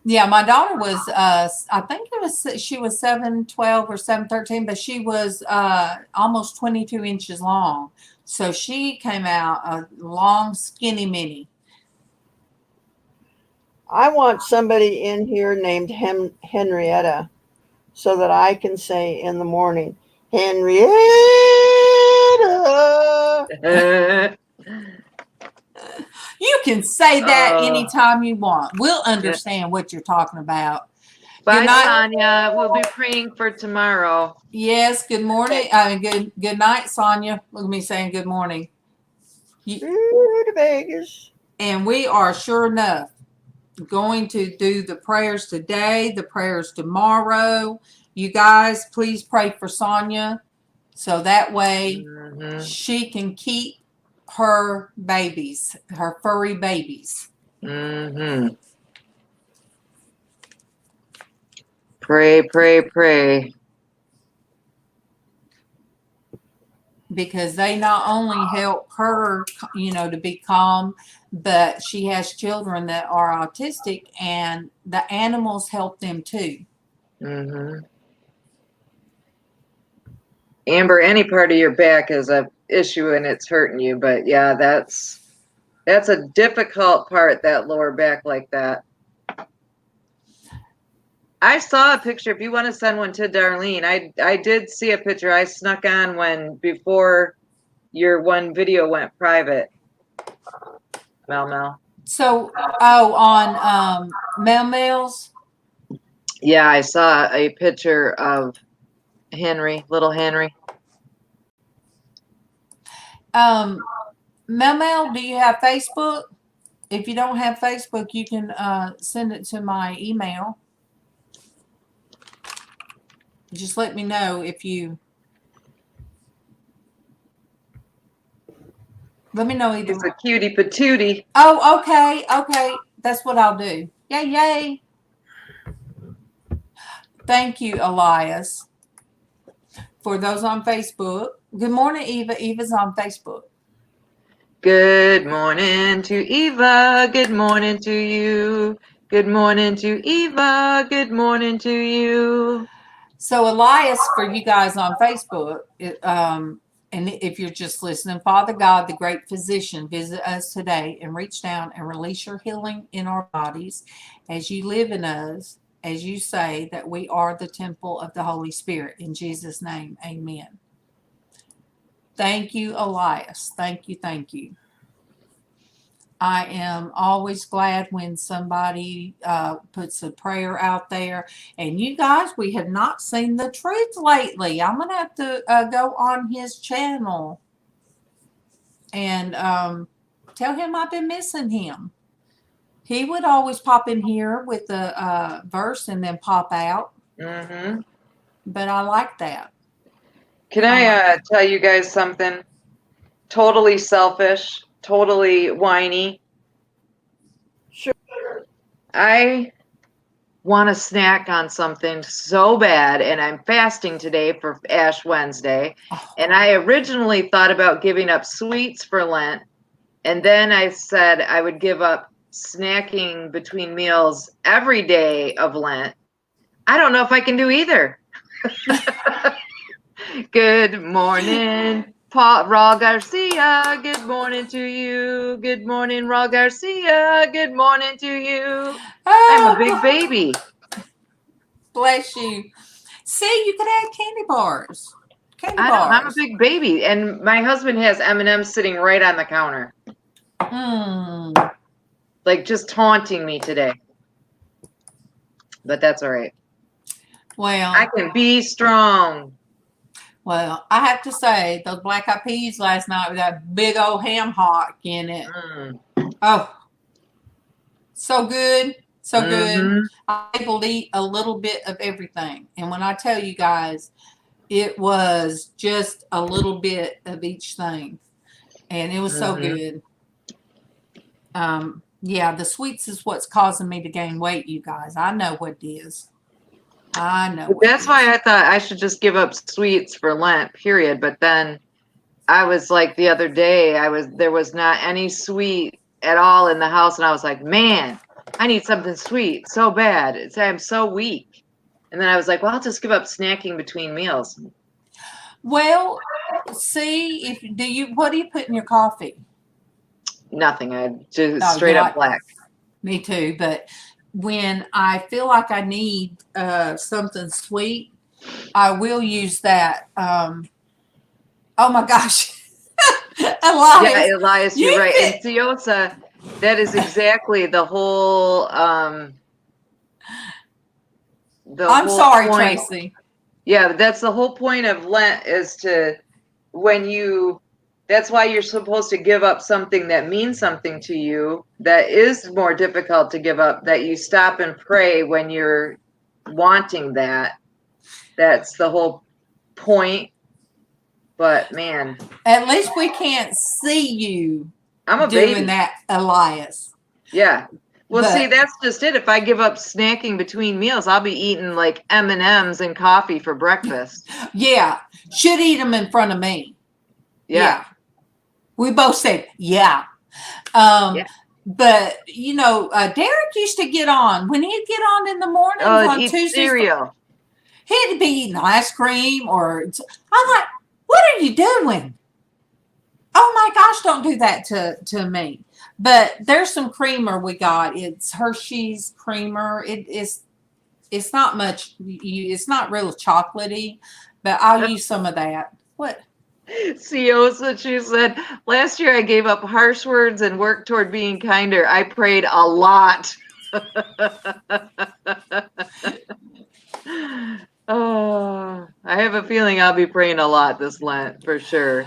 Yeah, my daughter was, I think she was 7'12" or 7'13", but she was almost 22 inches long. So she came out a long, skinny mini. I want somebody in here named Henrietta so that I can say in the morning, Henrietta. You can say that anytime you want. We'll understand what you're talking about. Bye, Sonia. We'll be praying for tomorrow. Yes. Good morning. Good night, Sonia. Look at me saying good morning. To Vegas. And we are sure enough going to do the prayers today, the prayers tomorrow. You guys, please pray for Sonia so that way she can keep her babies, her furry babies. Pray, pray, pray. Because they not only help her, to be calm, but she has children that are autistic, and the animals help them too. Amber, any part of your back is an issue and it's hurting you, but yeah, that's a difficult part, that lower back like that. I saw a picture. If you want to send one to Darlene, I did see a picture I snuck on before your one video went private. MawMaw. So, on MawMaw's? Yeah, I saw a picture of Henry, little Henry. MawMaw, do you have Facebook? If you don't have Facebook, you can send it to my email. Just let me know if you. Let me know either. He's a cutie patootie. Oh, okay. Okay. That's what I'll do. Yay, yay. Thank you, Elias. For those on Facebook. Good morning, Eva. Eva's on Facebook. Good morning to Eva. Good morning to you. Good morning to Eva. Good morning to you. So, Elias, for you guys on Facebook, and if you're just listening, Father God, the great physician, visit us today and reach down and release your healing in our bodies as you live in us, as you say that we are the temple of the Holy Spirit. In Jesus' name, amen. Thank you, Elias. Thank you. Thank you. I am always glad when somebody puts a prayer out there. And you guys, we have not seen the truth lately. I'm going to have to go on his channel and tell him I've been missing him. He would always pop in here with a verse and then pop out. But I like that. Can I tell you guys something? Totally selfish. Totally whiny. Sure. I want to snack on something so bad, and I'm fasting today for Ash Wednesday. And I originally thought about giving up sweets for Lent, and then I said I would give up snacking between meals every day of Lent. I don't know if I can do either. Good morning, Raul Garcia. Good morning to you. Good morning, Raul Garcia. Good morning to you. I'm a big baby. Bless you. See, you could add candy bars. I'm a big baby, and my husband has M&Ms sitting right on the counter. Like just taunting me today. But that's all right. Well, I can be strong. Well, I have to say, those black eyed peas last night with that big old ham hock in it. Oh, so good. So good. I was able to eat a little bit of everything. And when I tell you guys, it was just a little bit of each thing. And it was so good. Yeah, the sweets is what's causing me to gain weight, you guys. I know what it is. I know. That's why I thought I should just give up sweets for Lent, period. But then I was like the other day, there was not any sweet at all in the house, and I was like, man, I need something sweet so bad. I'm so weak. And then I was like, well, I'll just give up snacking between meals. Well, see, what do you put in your coffee? Nothing. I just straight up black. Me too, but when I feel like I need something sweet, I will use that. Oh my gosh. Elias. Yeah, Elias, you're right. And Theosa, that is exactly the whole I'm sorry, Traci. Yeah, that's the whole point of Lent, is that's why you're supposed to give up something that means something to you, that is more difficult to give up, that you stop and pray when you're wanting that. That's the whole point. But man, at least we can't see you doing baby. That, Elias. Yeah. Well, see, that's just it. If I give up snacking between meals, I'll be eating like M&Ms and coffee for breakfast. Yeah. Should eat them in front of me. Yeah. We both said, yeah. But, Derek used to get on. When he'd get on in the morning on Tuesdays, cereal. He'd be eating ice cream I'm like, what are you doing? Oh, my gosh, don't do that to me. But there's some creamer we got. It's Hershey's creamer. It's not much. It's not real chocolatey, but I'll use some of that. What? Siosa, she said, last year I gave up harsh words and worked toward being kinder. I prayed a lot. Oh, I have a feeling I'll be praying a lot this Lent for sure.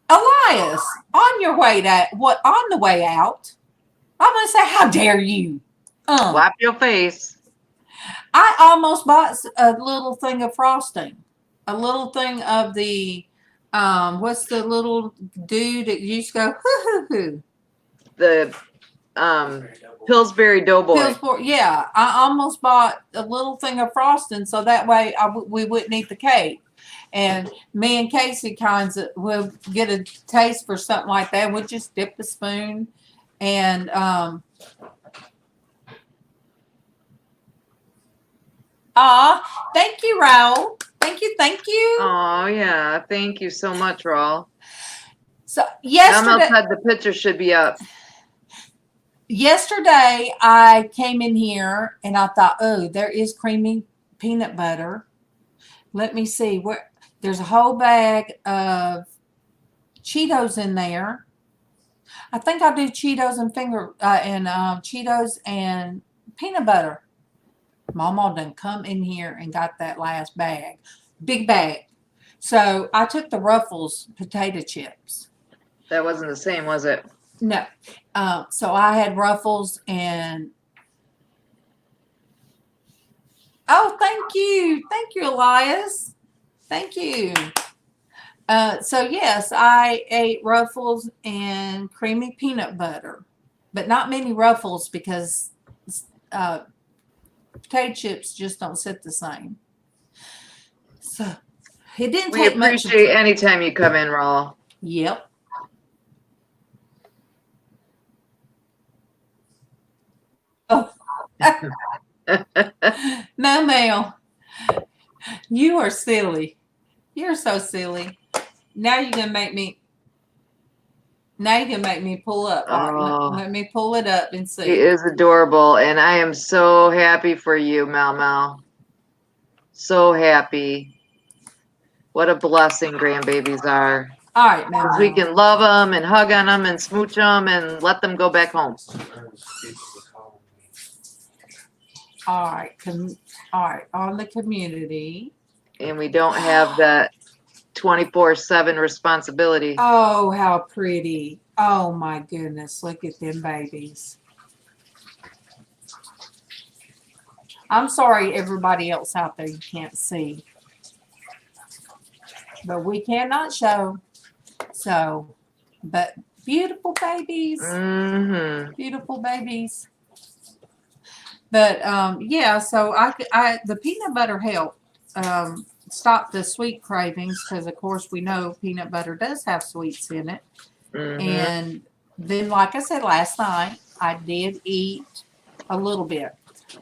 Elias, on the way out, I'm gonna say, how dare you? Slap your face. I almost bought a little thing of frosting, a little thing of the what's the little dude that used to go hoo hoo hoo? The Pillsbury Doughboy. Yeah, I almost bought a little thing of frosting so that way we wouldn't eat the cake. And me and Casey will get a taste for something like that. We'll just dip a spoon and thank you, Raul. Thank you. Oh yeah, thank you so much, Raul. So yesterday, said the picture should be up. Yesterday I came in here and I thought, oh, there is creamy peanut butter. Let me see where. There's a whole bag of Cheetos in there. I think I'll do Cheetos and Cheetos and peanut butter. MawMaw done come in here and got that last bag. Big bag. So I took the Ruffles potato chips. That wasn't the same, was it? No. So I had Ruffles and... Oh, thank you. Thank you, Elias. Thank you. So yes, I ate Ruffles and creamy peanut butter, but not many Ruffles because Potato chips just don't sit the same. So it didn't We take much. appreciate anytime you come in, Raw. Yep. Oh. MawMaw, you are silly. You're so silly. Now you're gonna make me. Now you're gonna make me pull up. All right, let me pull it up and see. He is adorable, and I am so happy for you, MawMaw. So happy. What a blessing grandbabies are. All right, MawMaw. We can love them and hug on them and smooch them and let them go back home. All right, all right, on the community. And we don't have that 24/7 responsibility. Oh, how pretty. Oh my goodness, look at them babies. I'm sorry everybody else out there you can't see. But we cannot show. So, but beautiful babies. Mm-hmm. Beautiful babies. But yeah, so I the peanut butter helped stop the sweet cravings because of course we know peanut butter does have sweets in it. Mm-hmm. And then, like I said last night, I did eat a little bit.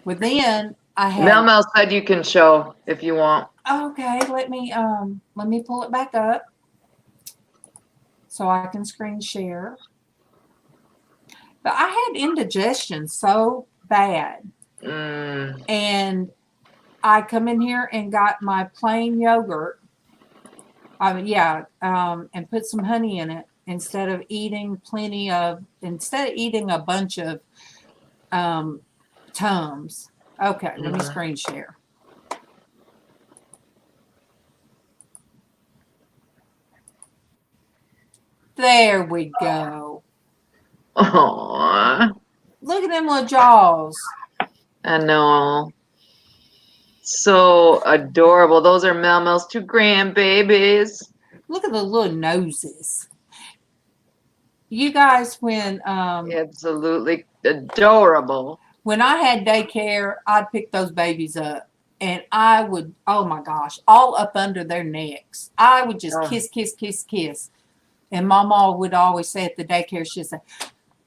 But then I had. MawMaw said you can show if you want. Okay, let me pull it back up so I can screen share. But I had indigestion so bad. And I come in here and got my plain yogurt. And put some honey in it instead of eating a bunch of Tums. Okay, let me screen share. There we go. Aww. Look at them little jaws. I know. So adorable. Those are MawMaw's 2 grandbabies. Look at the little noses. You guys, when absolutely adorable. When I had daycare, I'd pick those babies up and I would, oh my gosh, all up under their necks. I would just kiss, kiss, kiss, kiss. And MawMaw would always say at the daycare, she'd say,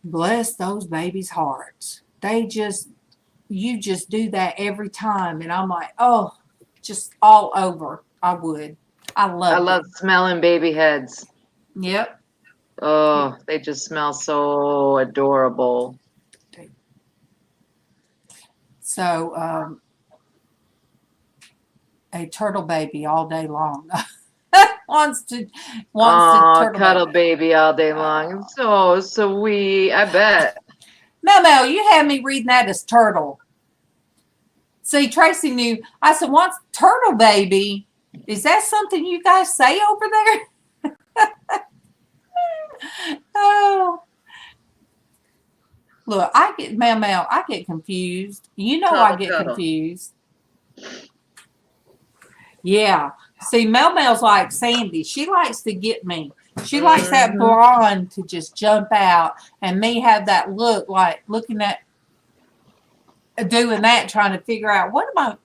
bless those babies' hearts. You just do that every time. And I'm like, oh, just all over. I would. I love smelling baby heads. Yep. Oh, they just smell so adorable. So, a turtle baby all day long. wants to cuddle baby all day long. So sweet. I bet. MawMaw, you had me reading that as turtle. See, Traci knew. I said, "What's turtle baby? Is that something you guys say over there?" Oh, look, MawMaw, I get confused. You know, I get confused. Yeah. See, MawMaw's like Sandy. She likes to get me. She likes that blonde to just jump out and me have that look like looking at doing that, trying to figure out what am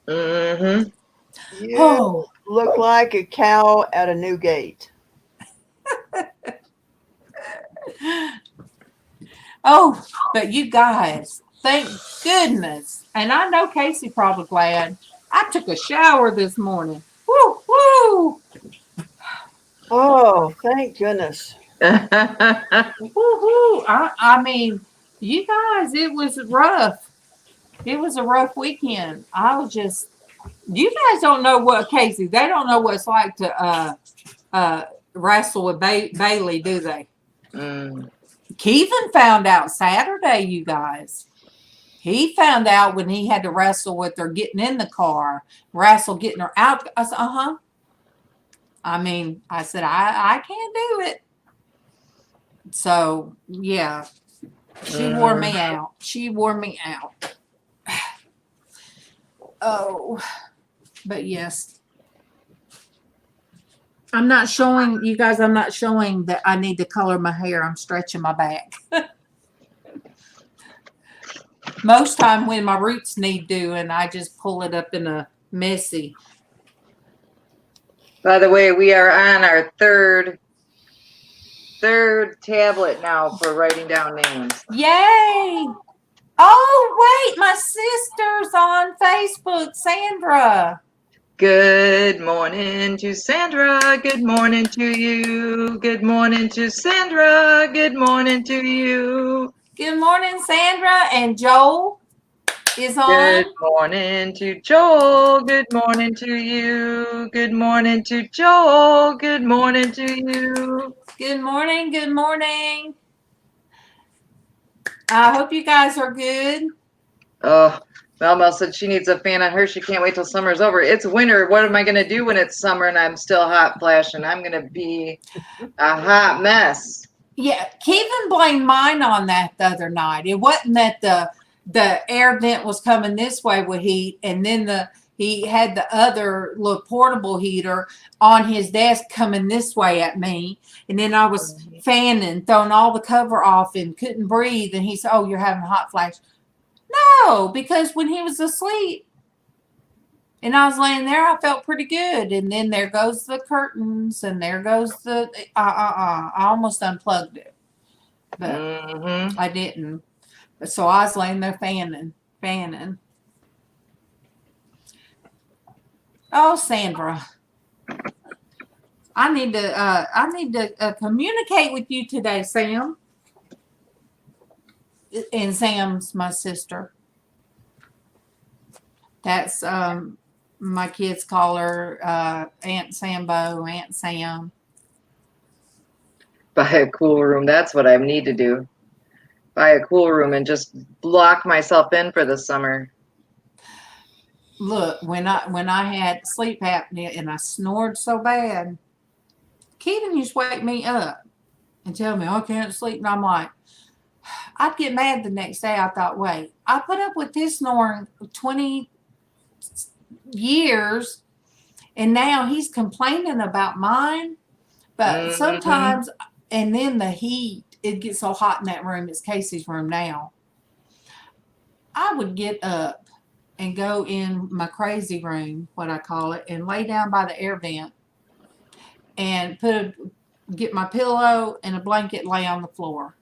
I, You look like a cow at a new gate. Oh, but you guys, thank goodness. And I know Casey probably glad. I took a shower this morning. Woo, woo. Oh, thank goodness. Woo-hoo. I mean, you guys, it was rough. It was a rough weekend. You guys don't know what, Casey, they don't know what it's like to wrestle with Bailey, do they? Keevan found out Saturday, you guys. He found out when he had to wrestle with her getting in the car, getting her out. I said, I mean, I said, I can't do it. So, yeah, she wore me out. She wore me out. Oh, but yes. I'm not showing, you guys, I'm not showing that I need to color my hair. I'm stretching my back. Most time when my roots need doing, I just pull it up in a messy. By the way, we are on our third tablet now for writing down names. Yay! Oh, wait, my sister's on Facebook, Sandra. Good morning to Sandra. Good morning to you. Good morning to Sandra. Good morning to you. Good morning, Sandra. And Joel is on. Good morning to Joel. Good morning to you. Good morning to Joel. Good morning to you. Good morning. Good morning. I hope you guys are good. Oh, MawMaw said she needs a fan on her. She can't wait till summer's over. It's winter. What am I going to do when it's summer and I'm still hot flashing? I'm going to be a hot mess. Yeah, Kevin blamed mine on that the other night. It wasn't that the air vent was coming this way with heat, and then he had the other little portable heater on his desk coming this way at me, and then I was fanning, throwing all the cover off, and couldn't breathe. And he said, "Oh, you're having a hot flash." No, because when he was asleep and I was laying there, I felt pretty good. And then there goes the curtains, and there goes the I almost unplugged it, but I didn't. So I was laying there fanning. Oh, Sandra, I need to communicate with you today, Sam. And Sam's my sister. That's my kids call her Aunt Sambo, Aunt Sam. Buy a cool room. That's what I need to do. Buy a cool room and just lock myself in for the summer. Look, when I had sleep apnea and I snored so bad, Kevin used to wake me up and tell me I can't sleep, and I'm like, I'd get mad the next day. I thought, wait, I put up with this snoring 20 years, and now he's complaining about mine. But sometimes, and then the heat, it gets so hot in that room. It's Casey's room now. I would get up and go in my crazy room, what I call it, and lay down by the air vent and get my pillow and a blanket, lay on the floor,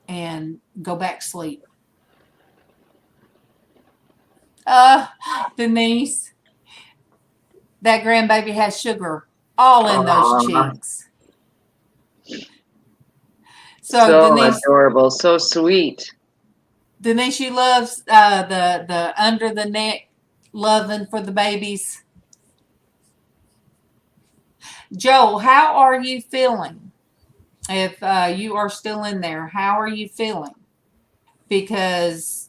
and go back to sleep. Denise, that grandbaby has sugar all in those cheeks. So Denise, adorable, so sweet. Denise, she loves the under the neck loving for the babies. Joel, how are you feeling? If you are still in there, how are you feeling? Because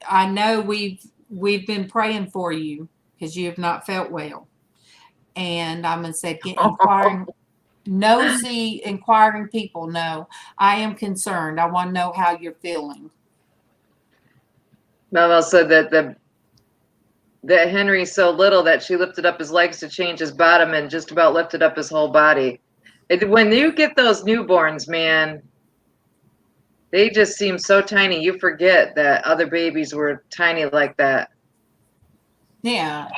I know we've been praying for you because you have not felt well. And I'm going to say, nosy, inquiring people know. I am concerned. I want to know how you're feeling. MawMaw said that Henry's so little that she lifted up his legs to change his bottom and just about lifted up his whole body. When you get those newborns, man, they just seem so tiny. You forget that other babies were tiny like that. Yeah.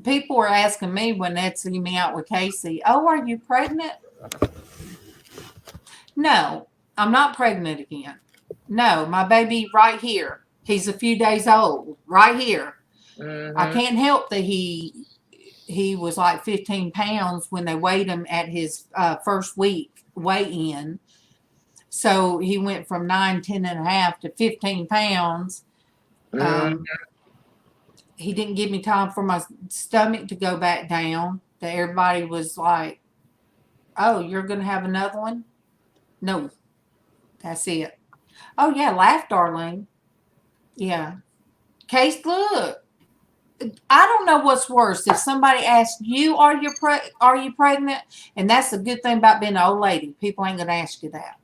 People were asking me when they'd see me out with Casey, "Oh, are you pregnant?" No, I'm not pregnant again. No, my baby right here. He's a few days old right here. I can't help that he was like 15 pounds when they weighed him at his first week weigh-in. So he went from 9, 10 and a half to 15 pounds. He didn't give me time for my stomach to go back down. That everybody was like, "Oh, you're going to have another one?" No, that's it. Oh, yeah, laugh, darling. Yeah. Case, look. I don't know what's worse. If somebody asks you, are you pregnant? And that's the good thing about being an old lady. People ain't going to ask you that.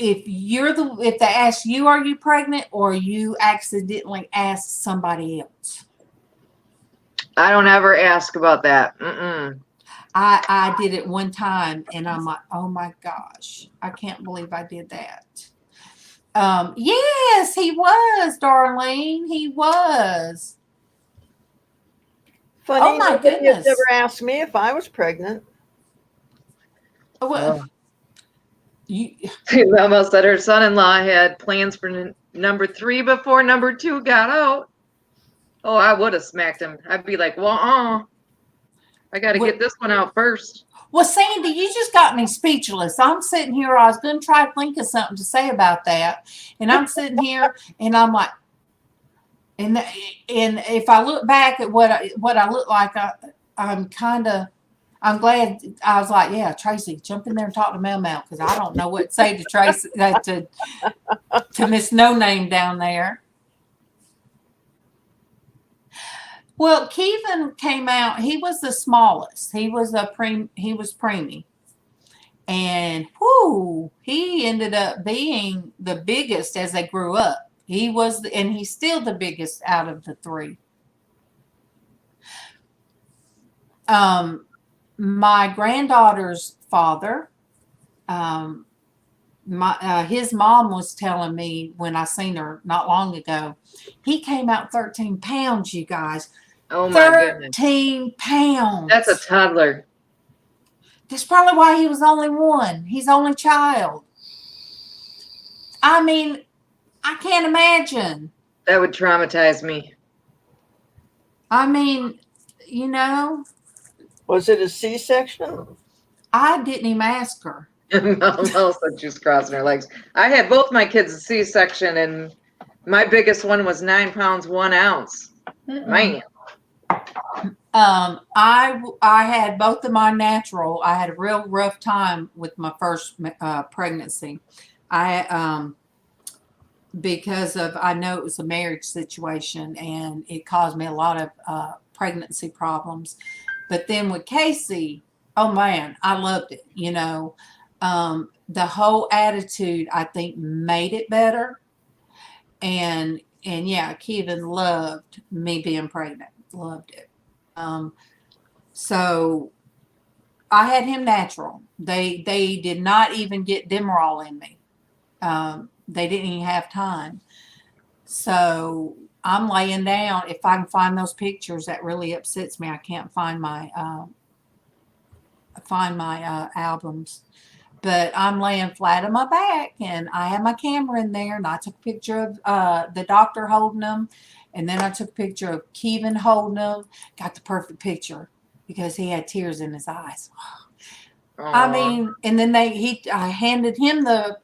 If they ask you, are you pregnant, or you accidentally ask somebody else? I don't ever ask about that. I did it one time, and I'm like, oh my gosh, I can't believe I did that. Yes, he was, Darlene. He was. Funny, Oh my nobody has goodness. ever asked me if I was pregnant. Well, you, Mama said her son-in-law had plans for number 3 before number 2 got out. Oh, I would have smacked him. I'd be like, well, I got to get this one out first. well, Sandy, you just got me speechless. I'm sitting here. I was going to try to think of something to say about that, and I'm sitting here, and I'm like, and if I look back at what I look like, I'm glad I was like, yeah, Traci, jump in there and talk to MawMaw because I don't know what to say to Traci to Miss No Name down there. Well, Kevin came out. He was the smallest. He was preemie, and he ended up being the biggest as they grew up. And he's still the biggest out of the 3. My granddaughter's father, his mom was telling me when I seen her not long ago, he came out 13 pounds, you guys. Oh my goodness. 13 pounds. That's a toddler. That's probably why he was only 1. He's only child. I mean, I can't imagine. That would traumatize me. I mean, Was it a C-section? I didn't even ask her. Mel said she was crossing her legs. I had both my kids a C-section, and my biggest one was 9 pounds 1 ounce. Man. I had both of my natural. I had a real rough time with my first pregnancy. Because I know it was a marriage situation and it caused me a lot of pregnancy problems. But then with Casey, oh man, I loved it. The whole attitude I think made it better. And yeah, Kevin loved me being pregnant. Loved it. So I had him natural. They did not even get Demerol in me. They didn't even have time. So I'm laying down. If I can find those pictures, that really upsets me. I can't find my albums. But I'm laying flat on my back, and I had my camera in there, and I took a picture of the doctor holding them, and then I took a picture of Kevin holding them. Got the perfect picture because he had tears in his eyes. I mean, and then I handed him the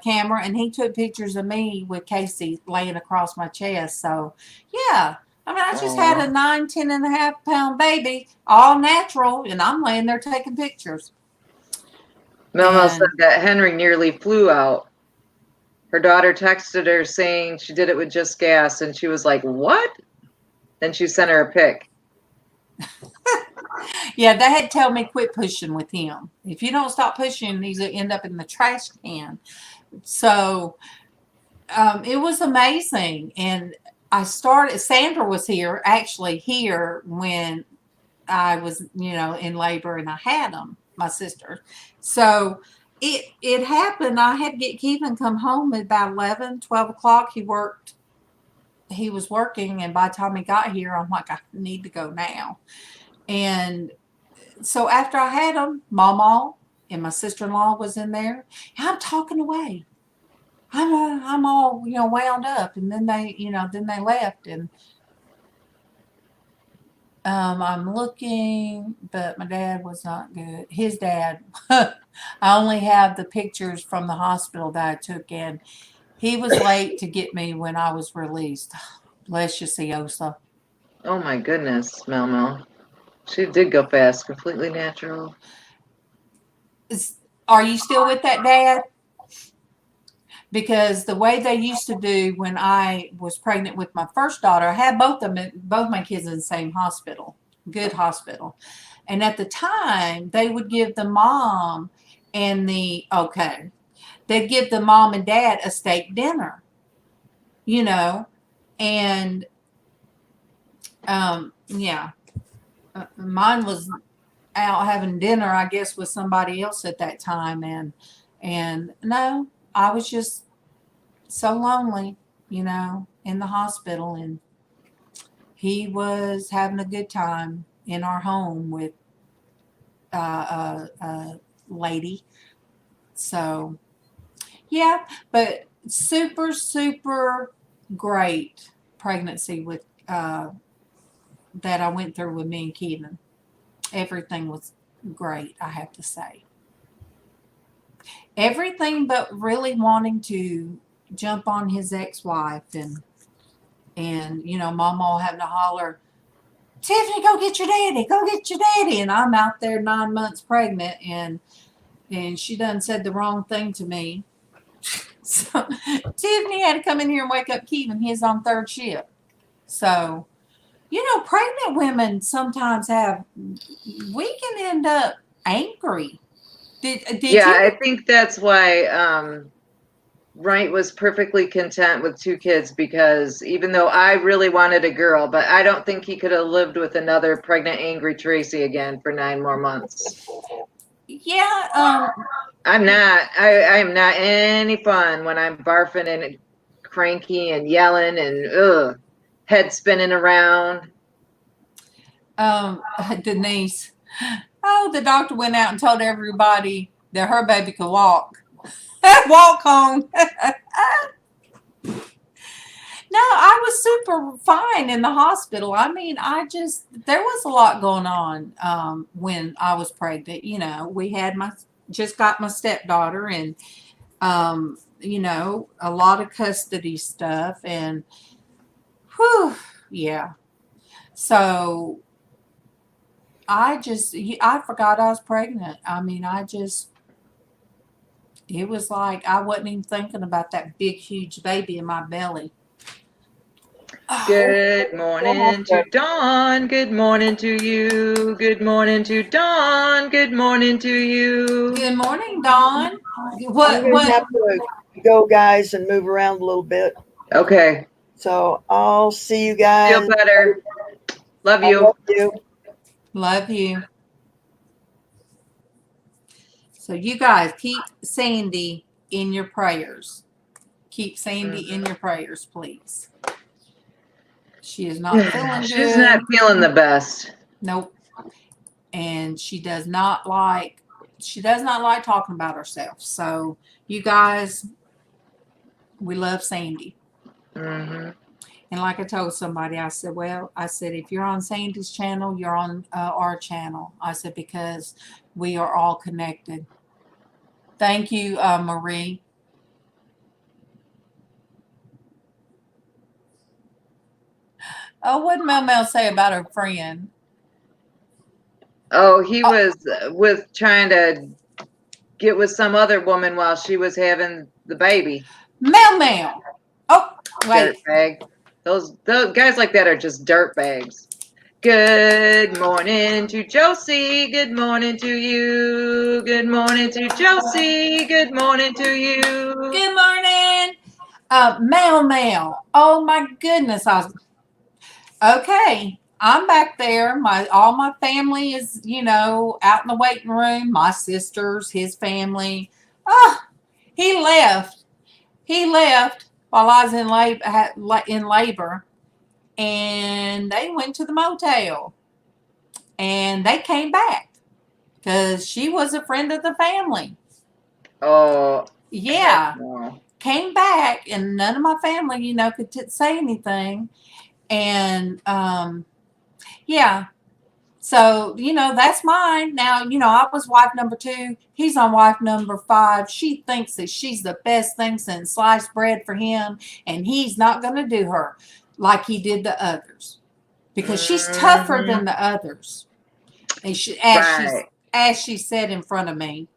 camera, and he took pictures of me with Casey laying across my chest. So, yeah. I mean, I just had a 10.5 pound baby, all natural, and I'm laying there taking pictures. MawMaw said that Henry nearly flew out. Her daughter texted her saying she did it with just gas, and she was like, what? Then she sent her a pic. Yeah, they had to tell me quit pushing with him. If you don't stop pushing, he's going to end up in the trash can. So it was amazing. And Sandra was actually here when I was, in labor and I had him, my sister. So it happened. I had to get Kevin come home at about 11, 12 o'clock. He was working. And by the time he got here, I'm like, I need to go now. And so after I had him, MawMaw and my sister-in-law was in there. I'm talking away. I'm all, wound up. And then they left. And I'm looking, but my dad was not good. His dad, I only have the pictures from the hospital that I took in. He was late to get me when I was released. Bless you, Siosa. Oh my goodness, MawMaw. She did go fast, completely natural. Are you still with that, Dad? Because the way they used to do when I was pregnant with my first daughter, I had both my kids in the same hospital, good hospital. And at the time, they would give the mom they'd give the mom and dad a steak dinner, and yeah. Mine was out having dinner, I guess, with somebody else at that time. And no, I was just so lonely, in the hospital, and he was having a good time in our home with a lady. So, yeah, but super, super great pregnancy with that I went through with me and Kevin. Everything was great, I have to say. Everything but really wanting to jump on his ex-wife and MawMaw having to holler, Tiffany, go get your daddy, go get your daddy. And I'm out there 9 months pregnant, and she done said the wrong thing to me. So Tiffany had to come in here and wake up Kevin. He's on third shift. So, pregnant women sometimes we can end up angry. Did you? I think that's why Wright was perfectly content with 2 kids, because even though I really wanted a girl, but I don't think he could have lived with another pregnant, angry Traci again for 9 more months. Yeah. I'm not. I am not any fun when I'm barfing and cranky and yelling and head spinning around. Denise. Oh, the doctor went out and told everybody that her baby could walk. Walk home. No, I was super fine in the hospital. I mean, there was a lot going on when I was pregnant. We had just got my stepdaughter, and, a lot of custody stuff, and whew, yeah. So I forgot I was pregnant. I mean, it was like I wasn't even thinking about that big, huge baby in my belly. Good morning to Dawn. Good morning to you. Good morning to Dawn. Good morning to you. Good morning, Dawn. I'm going to have to go, guys, and move around a little bit. Okay. So I'll see you guys. Feel better. Love you. Love you. Love you. So you guys keep Sandy in your prayers. Keep Sandy in your prayers, please. She is not feeling good. She's not feeling the best. Nope. And she does not like talking about herself. So you guys, we love Sandy. Mm-hmm. And like I told somebody, I said, if you're on Sandy's channel, you're on our channel. I said, because we are all connected. Thank you, Marie. Oh, what did MawMaw say about her friend? Oh, he was trying to get with some other woman while she was having the baby. MawMaw. Oh, wait. Dirtbag. Those guys like that are just dirt bags. Good morning to Josie. Good morning to you. Good morning to Josie. Good morning to you. Good morning. MawMaw. Oh my goodness. Okay. I'm back there. All my family is, out in the waiting room. My sisters, his family. Oh, he left. He left while I was in labor, and they went to the motel, and they came back because she was a friend of the family. Oh, yeah, no. Came back, and none of my family, could say anything, and yeah. So, that's mine. Now, I was wife number 2. He's on wife number 5. She thinks that she's the best thing since sliced bread for him, and he's not going to do her like he did the others, because she's tougher than the others. And as she said in front of me.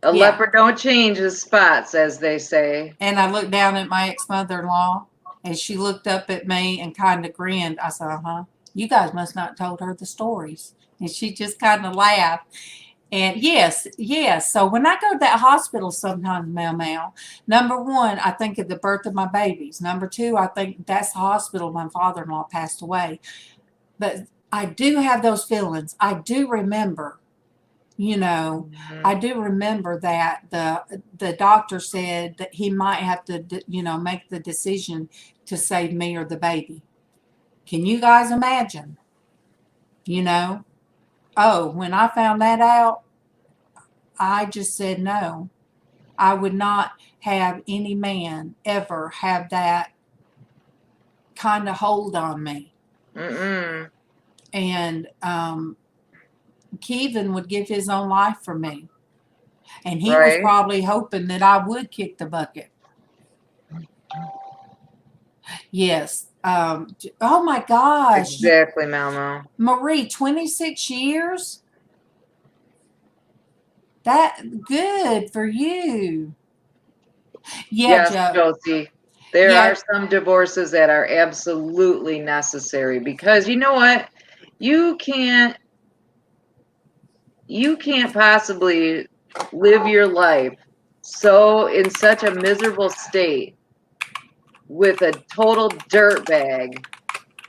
A leopard don't change his spots, as they say. And I looked down at my ex-mother-in-law, and she looked up at me and kind of grinned. I said, you guys must not told her the stories. And she just kind of laughed. And yes. So when I go to that hospital sometimes, MawMaw, number 1, I think of the birth of my babies. Number 2, I think that's the hospital my father-in-law passed away. But I do have those feelings. I do remember, you know, I do remember that the doctor said that he might have to, you know, make the decision to save me or the baby. Can you guys imagine? You know? Oh, when I found that out, I just said no. I would not have any man ever have that kind of hold on me. Mm-mm. And Kevin would give his own life for me. And he was Right. probably hoping that I would kick the bucket. Yes. Oh my gosh. Exactly, MawMaw. Marie, 26 years? That good for you. Yeah, Yes, Joe. Josie. There Yeah. are some divorces that are absolutely necessary because you know what? You can't possibly live your life so in such a miserable state with a total dirt bag.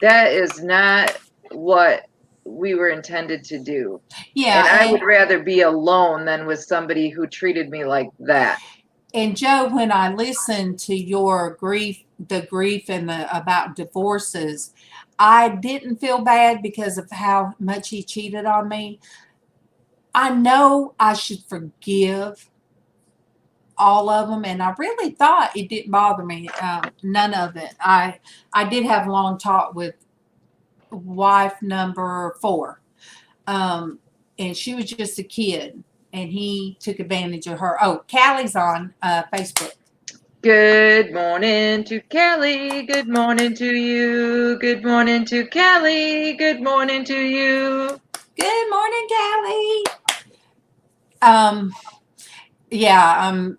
That is not what we were intended to do. Yeah. And I would rather be alone than with somebody who treated me like that. And Joe, when I listened to your grief and about divorces, I didn't feel bad because of how much he cheated on me. I know I should forgive all of them, and I really thought it didn't bother me, none of it. I did have a long talk with wife number 4, and she was just a kid, and he took advantage of her. Oh, Callie's on Facebook. Good morning to Callie. Good morning to you. Good morning to Callie. Good morning to you. Good morning, Callie. Yeah,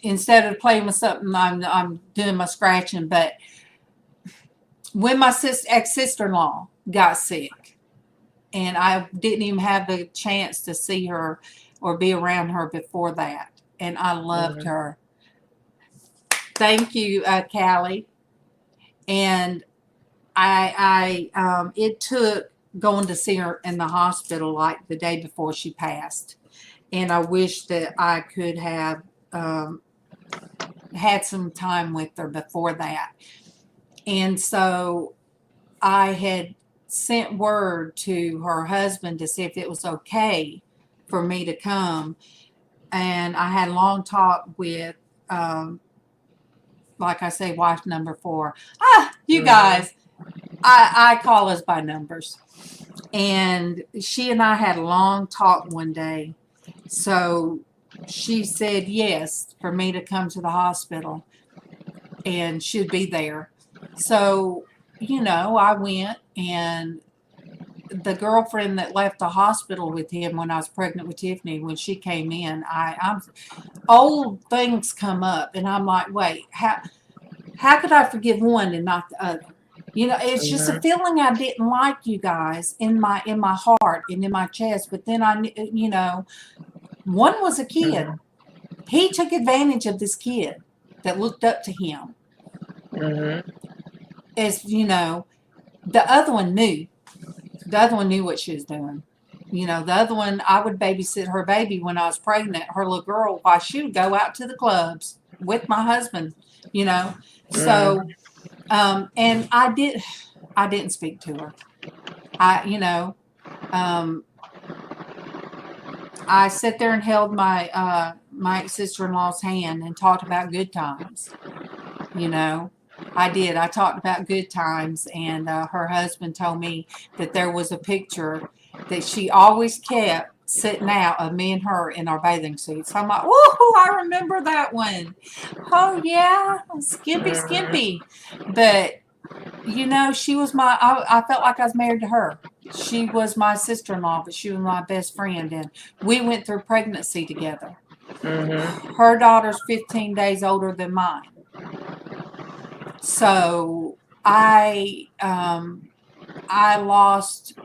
instead of playing with something, I'm doing my scratching. But when my ex-sister-in-law got sick, and I didn't even have the chance to see her or be around her before that, and I loved her. Thank you, Callie. And it took going to see her in the hospital like the day before she passed. And I wish that I could have had some time with her before that. And so I had sent word to her husband to see if it was okay for me to come. And I had a long talk with, like I say, wife number 4. You guys, I call us by numbers. And she and I had a long talk one day. So she said yes for me to come to the hospital and she'd be there. So, you know, I went, and the girlfriend that left the hospital with him when I was pregnant with Tiffany, when she came in, I'm old things come up, and I'm like, wait, how could I forgive one and not the other? You know, it's just a feeling I didn't like, you guys, in my heart and in my chest. But then you know, one was a kid. He took advantage of this kid that looked up to him. As you know, the other one knew. The other one knew what she was doing. You know, the other one, I would babysit her baby when I was pregnant, her little girl, while she would go out to the Clubs with my husband, you know. So, and I didn't speak to her. I sat there and held my my sister-in-law's hand and talked about good times. You know, I did. I talked about good times, and her husband told me that there was a picture that she always kept sitting out of me and her in our bathing suits. I'm like, woohoo, I remember that one. Oh, yeah, skimpy. But, you know, she was I felt like I was married to her. She was my sister-in-law, but she was my best friend, and we went through pregnancy together. Her daughter's 15 days older than mine. So I lost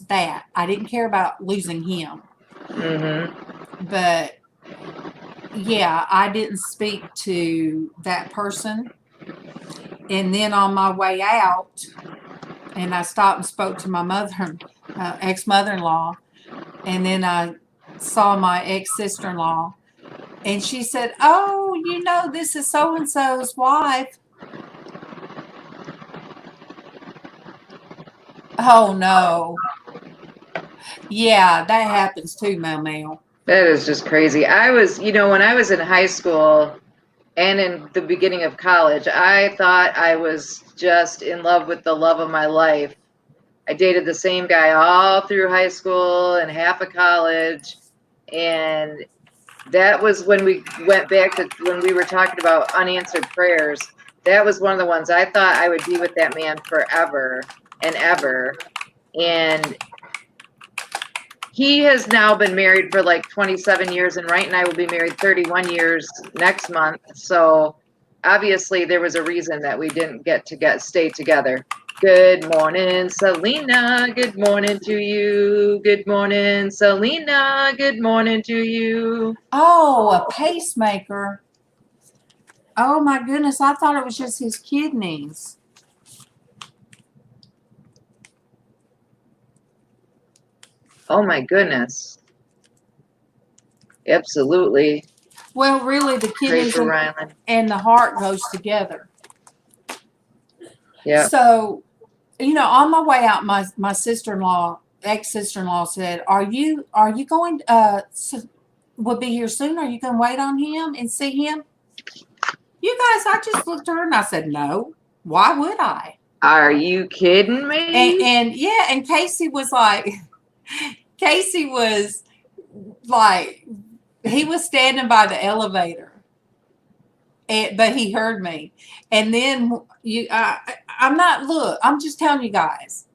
that. I didn't care about losing him. But yeah, I didn't speak to that person. And then on my way out, and I stopped and spoke to my ex-mother-in-law, And then I saw my ex-sister-in-law, and she said, "Oh, this is so-and-so's wife." Oh, no. Yeah, that happens too, MawMaw. That is just crazy. I was, when I was in high school and in the beginning of college, I thought I was just in love with the love of my life. I dated the same guy all through high school and half of college. And that was when we went back to when we were talking about unanswered prayers. That was one of the ones I thought I would be with that man forever and ever. And he has now been married for like 27 years, and Wright and I will be married 31 years next month. So obviously there was a reason that we didn't get to stay together. Good morning, Selena. Good morning to you. Good morning, Selena. Good morning to you. Oh, a pacemaker. Oh, my goodness. I thought it was just his kidneys. Oh, my goodness. Absolutely. Well, really, the kidneys and the heart goes together. Yeah. So, on my way out, my sister-in-law, ex-sister-in-law said, "Are you going? We'll be here soon. Are you going to wait on him and see him?" You guys, I just looked at her and I said, "No. Why would I?" Are you kidding me? And yeah, and Casey was like, he was standing by the elevator, but he heard me. And then I'm just telling you guys,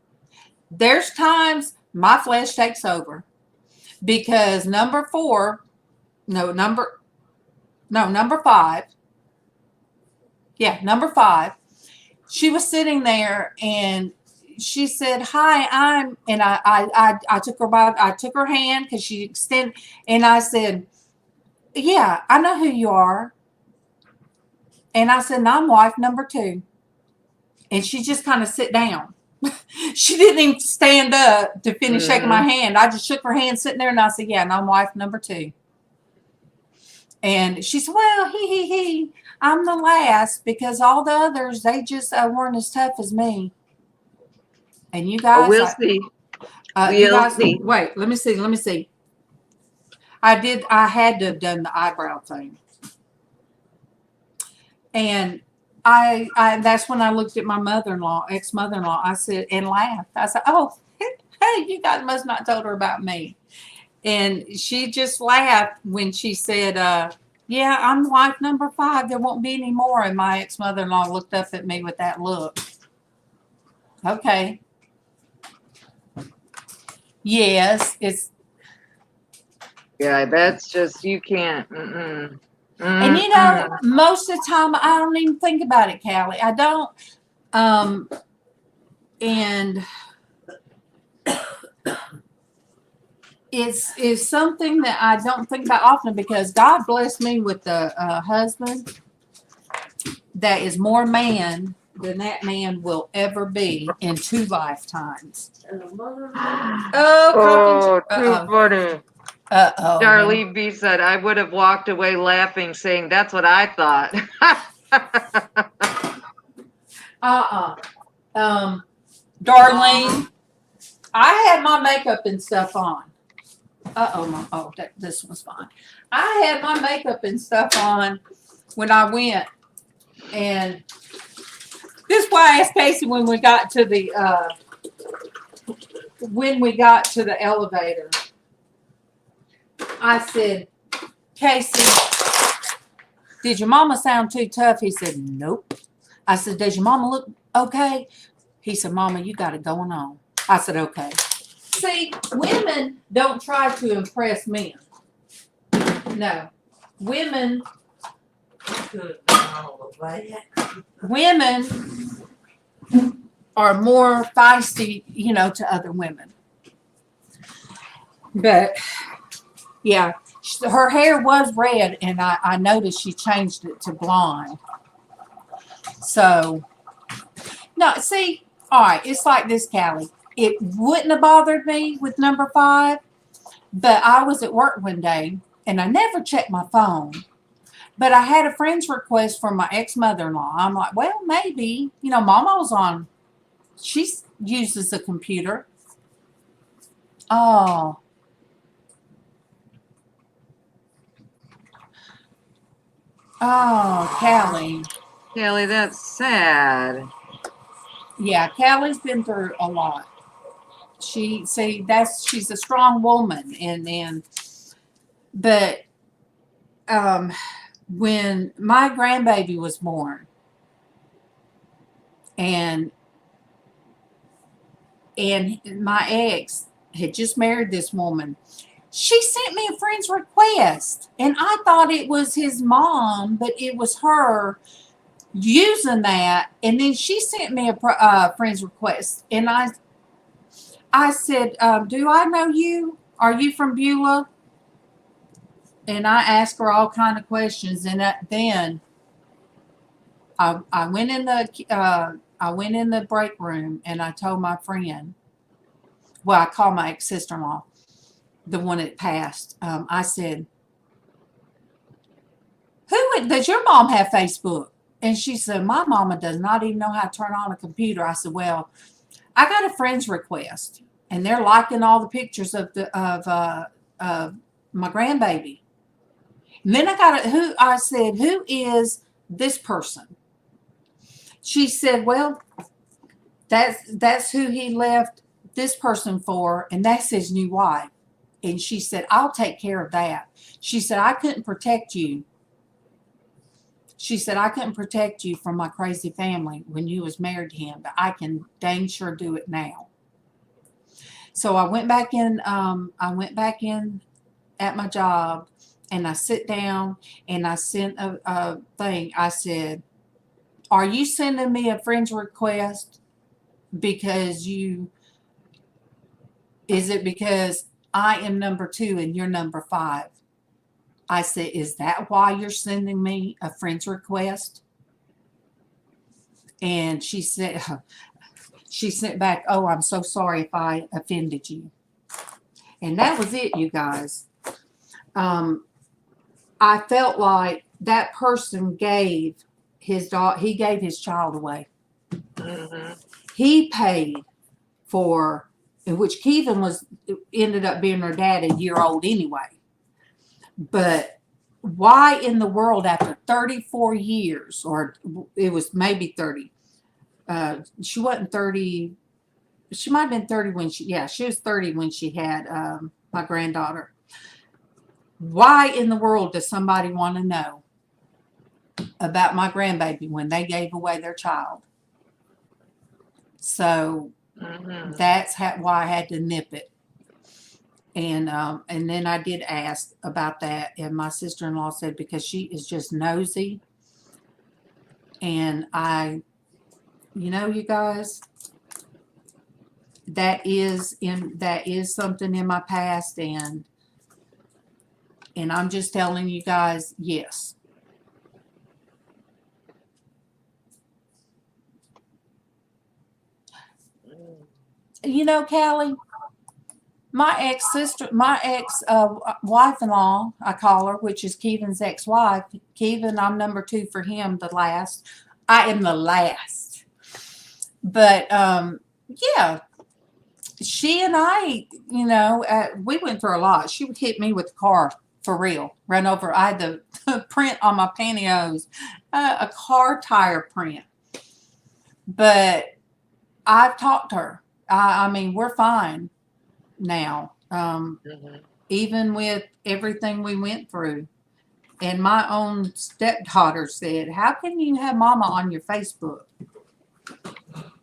there's times my flesh takes over because number 5. Yeah, number 5. She was sitting there and she said, "Hi, and I took her hand because she extended, and I said, "Yeah, I know who you are." And I said, "I'm wife number 2." And she just kind of sit down. She didn't even stand up to finish shaking my hand. I just shook her hand sitting there and I said, "Yeah, and I'm wife number 2." And she said, "Well, I'm the last because all the others, they just weren't as tough as me." And you guys, we'll see. We'll see. Wait, let me see. I had to have done the eyebrow thing. And I that's when I looked at my ex-mother-in-law, I said, and laughed. I said, "Oh, hey, you guys must not told her about me." And she just laughed when she said, "Yeah, I'm wife number 5. There won't be any more." And my ex-mother-in-law looked up at me with that look. Okay. Yes, it's. Yeah, that's just, you can't. Mm-mm. And most of the time I don't even think about it, Callie. I don't. And it's something that I don't think about often because God blessed me with a husband that is more man than that man will ever be in 2 lifetimes. Oh, too funny. Uh-oh. Darlene B said, "I would have walked away laughing, saying, 'That's what I thought.'" Darlene, I had my makeup and stuff on. This was fine. I had my makeup and stuff on when I went, and this is why I asked Casey when we got to the elevator. I said, "Casey, did your mama sound too tough?" He said, "Nope." I said, "Does your mama look okay?" He said, "Mama, you got it going on." I said, "Okay." See, women don't try to impress men. No. Women are more feisty, to other women. But yeah, her hair was red, and I noticed she changed it to blonde. So, no, see, all right, it's like this, Callie. It wouldn't have bothered me with number 5, But I was at work one day, and I never checked my phone. But I had a friend's request from my ex-mother-in-law. I'm like, well, maybe. MawMaw's on. She uses a computer. Oh. Oh, Callie. Kelly, that's sad. Yeah, Callie's been through a lot. She's a strong woman, but when my grandbaby was born, and my ex had just married this woman, she sent me a friend's request, and I thought it was his mom, but it was her using that. And then she sent me a friend's request, and I said, do I know you? Are you from Beulah? And I asked her all kind of questions, and then I went in the break room, and I told my friend, well, I called my ex-sister-in-law, the one that passed. I said, does your mom have Facebook? And she said, my mama does not even know how to turn on a computer. I said, well, I got a friend's request, and they're liking all the pictures of my grandbaby. And then I said, who is this person? She said, well, that's who he left this person for, and that's his new wife. And she said, I'll take care of that. She said, I couldn't protect you. She said, I couldn't protect you from my crazy family when you was married to him, but I can dang sure do it now. So I went back in at my job, and I sit down, and I sent a thing. I said, are you sending me a friend's request because I am number 2 and you're number 5? I said, is that why you're sending me a friend's request? And she said, she sent back, oh, I'm so sorry if I offended you. And that was it, you guys. I felt like that person gave his child away. Mm-hmm. He paid for, in which Kevin ended up being her dad a year old anyway. But why in the world, after 34 years, or it was maybe 30, she wasn't 30, she might have been 30 when she was 30 when she had my granddaughter. Why in the world does somebody want to know about my grandbaby when they gave away their child? So that's why I had to nip it. And then I did ask about that, and my sister-in-law said because she is just nosy. And you guys, that is something in my past, and I'm just telling you guys, yes. Callie, my ex-wife-in-law, I call her, which is Kevin's ex-wife. Kevin, I'm number 2 for him, the last. I am the last. But, yeah, she and I, we went through a lot. She would hit me with the car, for real, run over. I had the print on my pantyhose, a car tire print. But I've talked to her. I mean, we're fine now, even with everything we went through. And my own stepdaughter said, how can you have mama on your Facebook?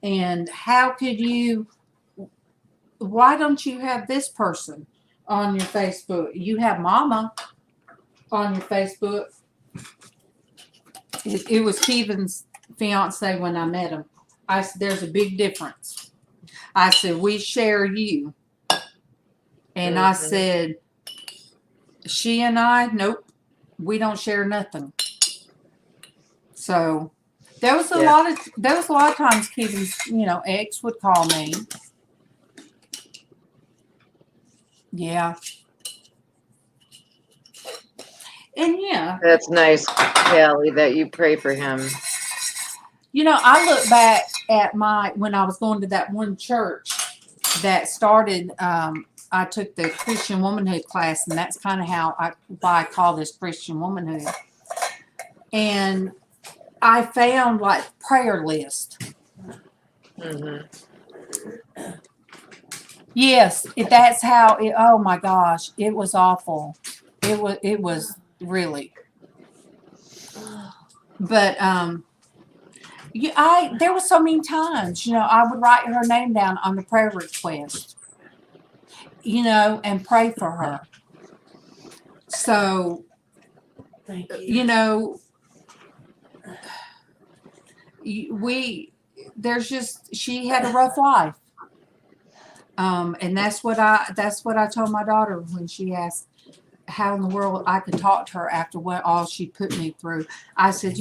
And why don't you have this person on your Facebook? You have mama on your Facebook. It was Kevin's fiance when I met him. I said, there's a big difference. I said, we share you. And I said, she and I, nope, we don't share nothing. So there was a lot of times Kevin's, ex would call me. Yeah. And yeah, That's nice, Callie, that you pray for him. I look back at when I was going to that one church that started, I took the Christian Womanhood class, and that's kind of why I call this Christian Womanhood. And I found like prayer list. Mm-hmm. Yes, that's how it. Oh my gosh, it was awful. It was really. But there were so many times, I would write her name down on the prayer request, and pray for her. So, Thank you. She had a rough life. And that's what I told my daughter when she asked how in the world I could talk to her after what all she put me through. I said,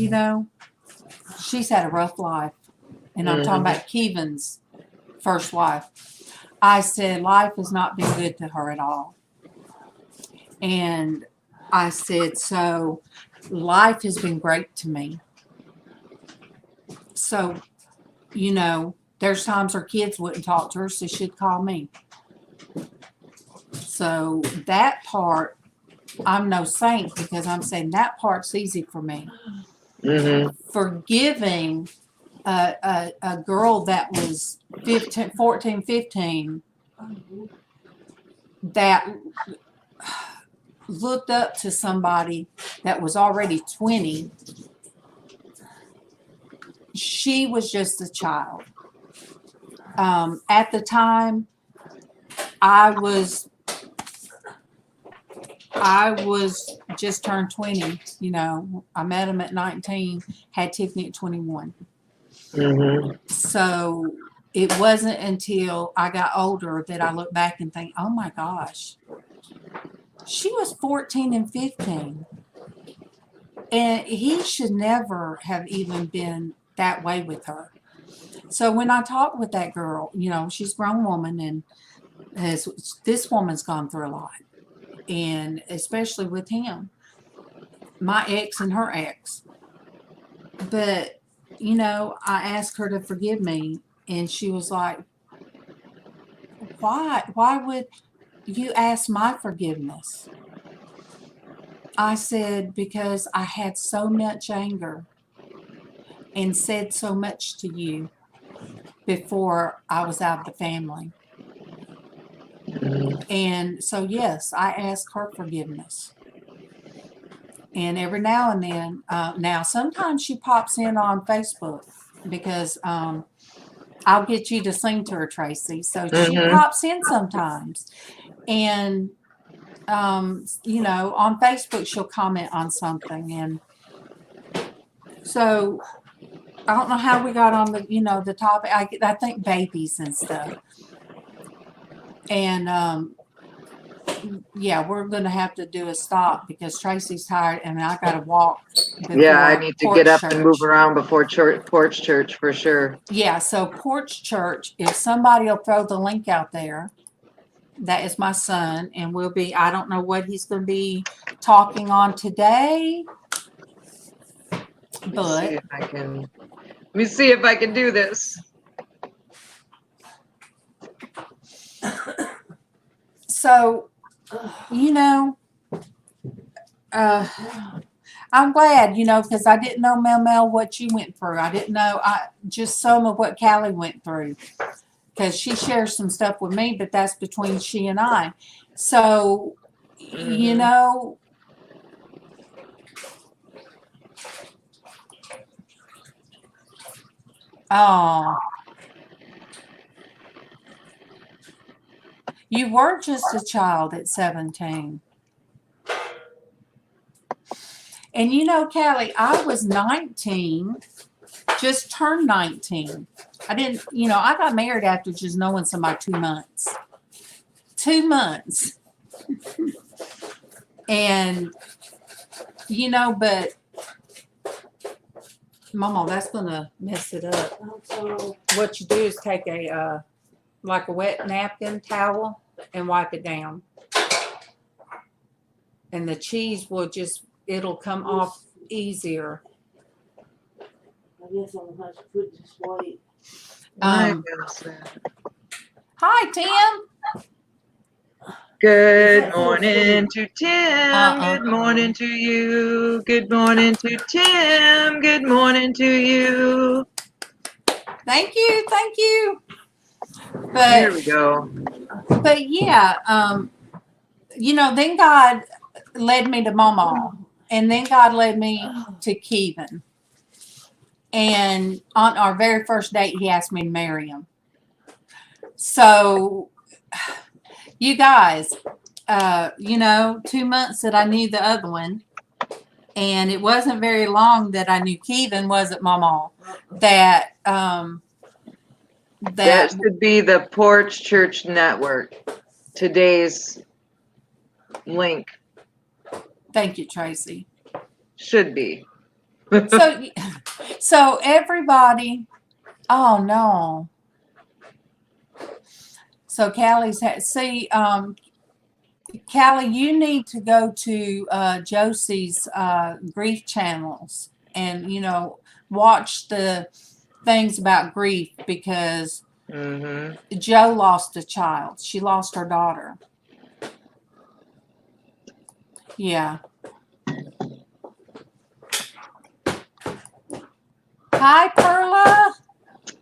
she's had a rough life. And I'm talking about Keevan's first wife. I said, life has not been good to her at all. And I said, so life has been great to me. So, there's times her kids wouldn't talk to her, so she'd call me. So that part, I'm no saint because I'm saying that part's easy for me. Mm-hmm. Forgiving a girl that was 14, 15 that looked up to somebody that was already 20. She was just a child. At the time, I was just turned 20. I met him at 19, had Tiffany at 21. Mm-hmm. So it wasn't until I got older that I look back and think, oh my gosh, she was 14 and 15. And he should never have even been that way with her. So when I talked with that girl, she's a grown woman, and this woman's gone through a lot. And especially with him, my ex and her ex. But, I asked her to forgive me, and she was like, why would you ask my forgiveness? I said, because I had so much anger and said so much to you before I was out of the family. And so, yes, I ask her forgiveness. And every now and then, now sometimes she pops in on Facebook because I'll get you to sing to her, Traci. So she pops in sometimes. And, on Facebook, she'll comment on something. And so I don't know how we got on the topic. I think babies and stuff. And, yeah, we're going to have to do a stop because Traci's tired and I got to walk. Yeah, I need to get up church. and move around before Porch Church for sure. Yeah, so Porch Church, if somebody will throw the link out there, that is my son, and I don't know what he's going to be talking on today, but Let me see if I can do this. So, I'm glad, because I didn't know, Mel, what you went through. I didn't know just some of what Callie went through, because she shares some stuff with me, but that's between she and I. So, oh, you were just a child at 17. And Callie, I was 19, just turned 19. I didn't, I got married after just knowing somebody 2 months. 2 months. And, but, Mama, that's going to mess it up. So what you do is take a wet napkin, towel, and wipe it down. And the cheese will just it'll come off easier. I guess I'm gonna have to put this weight. Hi, Tim. Good morning to Tim. Good morning to you. Good morning to Tim. Good morning to you. Thank you. Thank you. Here But we go. but yeah, then God led me to MawMaw, and then God led me to Kevin. And on our very first date, he asked me to marry him. So, you guys, 2 months that I knew the other one, and it wasn't very long that I knew Kevin, was it, MawMaw? That should be the Porch Church Network. Today's link. Thank you, Traci. Should be. So everybody, oh no. So Callie's Callie, you need to go to Josie's grief channels and watch the things about grief, because Joe lost a child. She lost her daughter. Yeah. Hi, Perla.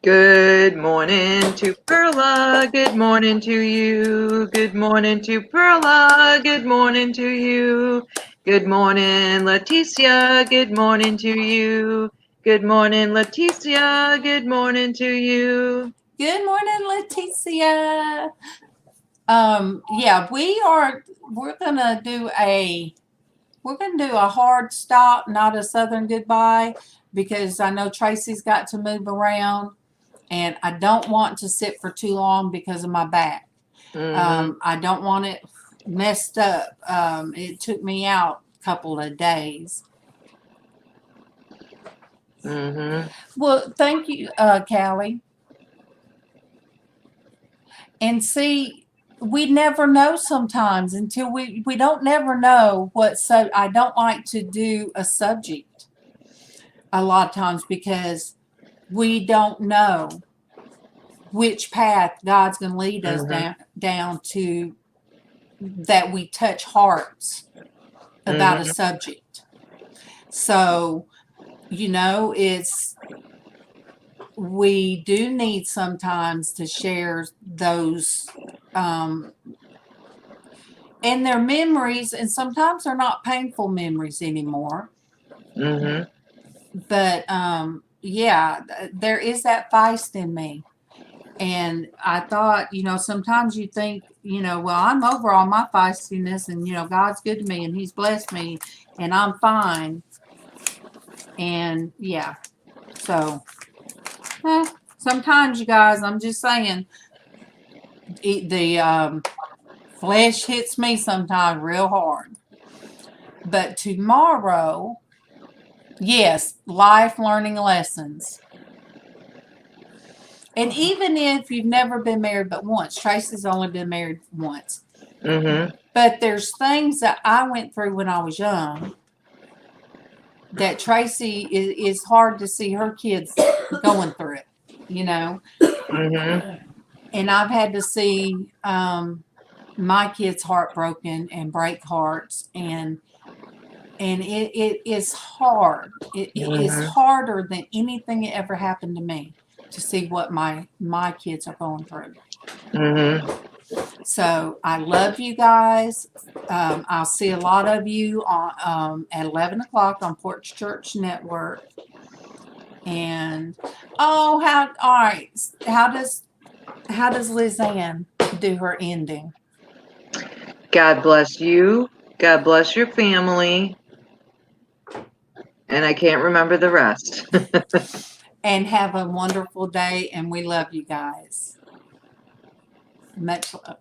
Good morning to Perla. Good morning to you. Good morning to Perla. Good morning to you. Good morning, Leticia. Good morning to you. Good morning, Leticia. Good morning to you. Good morning, Leticia. Yeah, we're gonna do a hard stop, not a Southern goodbye, because I know Traci's got to move around, and I don't want to sit for too long because of my back. I don't want it messed up. It took me out a couple of days. Well, thank you, Callie. And see, we never know sometimes until we don't never know what. So I don't like to do a subject a lot of times, because we don't know which path God's going to lead us down to, that we touch hearts about a subject. So, we do need sometimes to share those, and their memories, and sometimes they're not painful memories anymore. But, yeah, there is that feist in me. And I thought, sometimes you think, well, I'm over all my feistiness, and, God's good to me and he's blessed me and I'm fine. And yeah, so sometimes, you guys, I'm just saying, the flesh hits me sometimes real hard. But tomorrow, yes, life learning lessons. And even if you've never been married but once, Traci's only been married once. But there's things that I went through when I was young that Traci is hard to see her kids going through it, And I've had to see my kids heartbroken and break hearts, and it is hard. It is harder than anything that ever happened to me, to see what my kids are going through. So I love you guys. I'll see a lot of you on at 11 o'clock on Porch Church Network. And all right. How does LizzAnn do her ending? God bless you. God bless your family. And I can't remember the rest. And have a wonderful day, and we love you guys. Much love.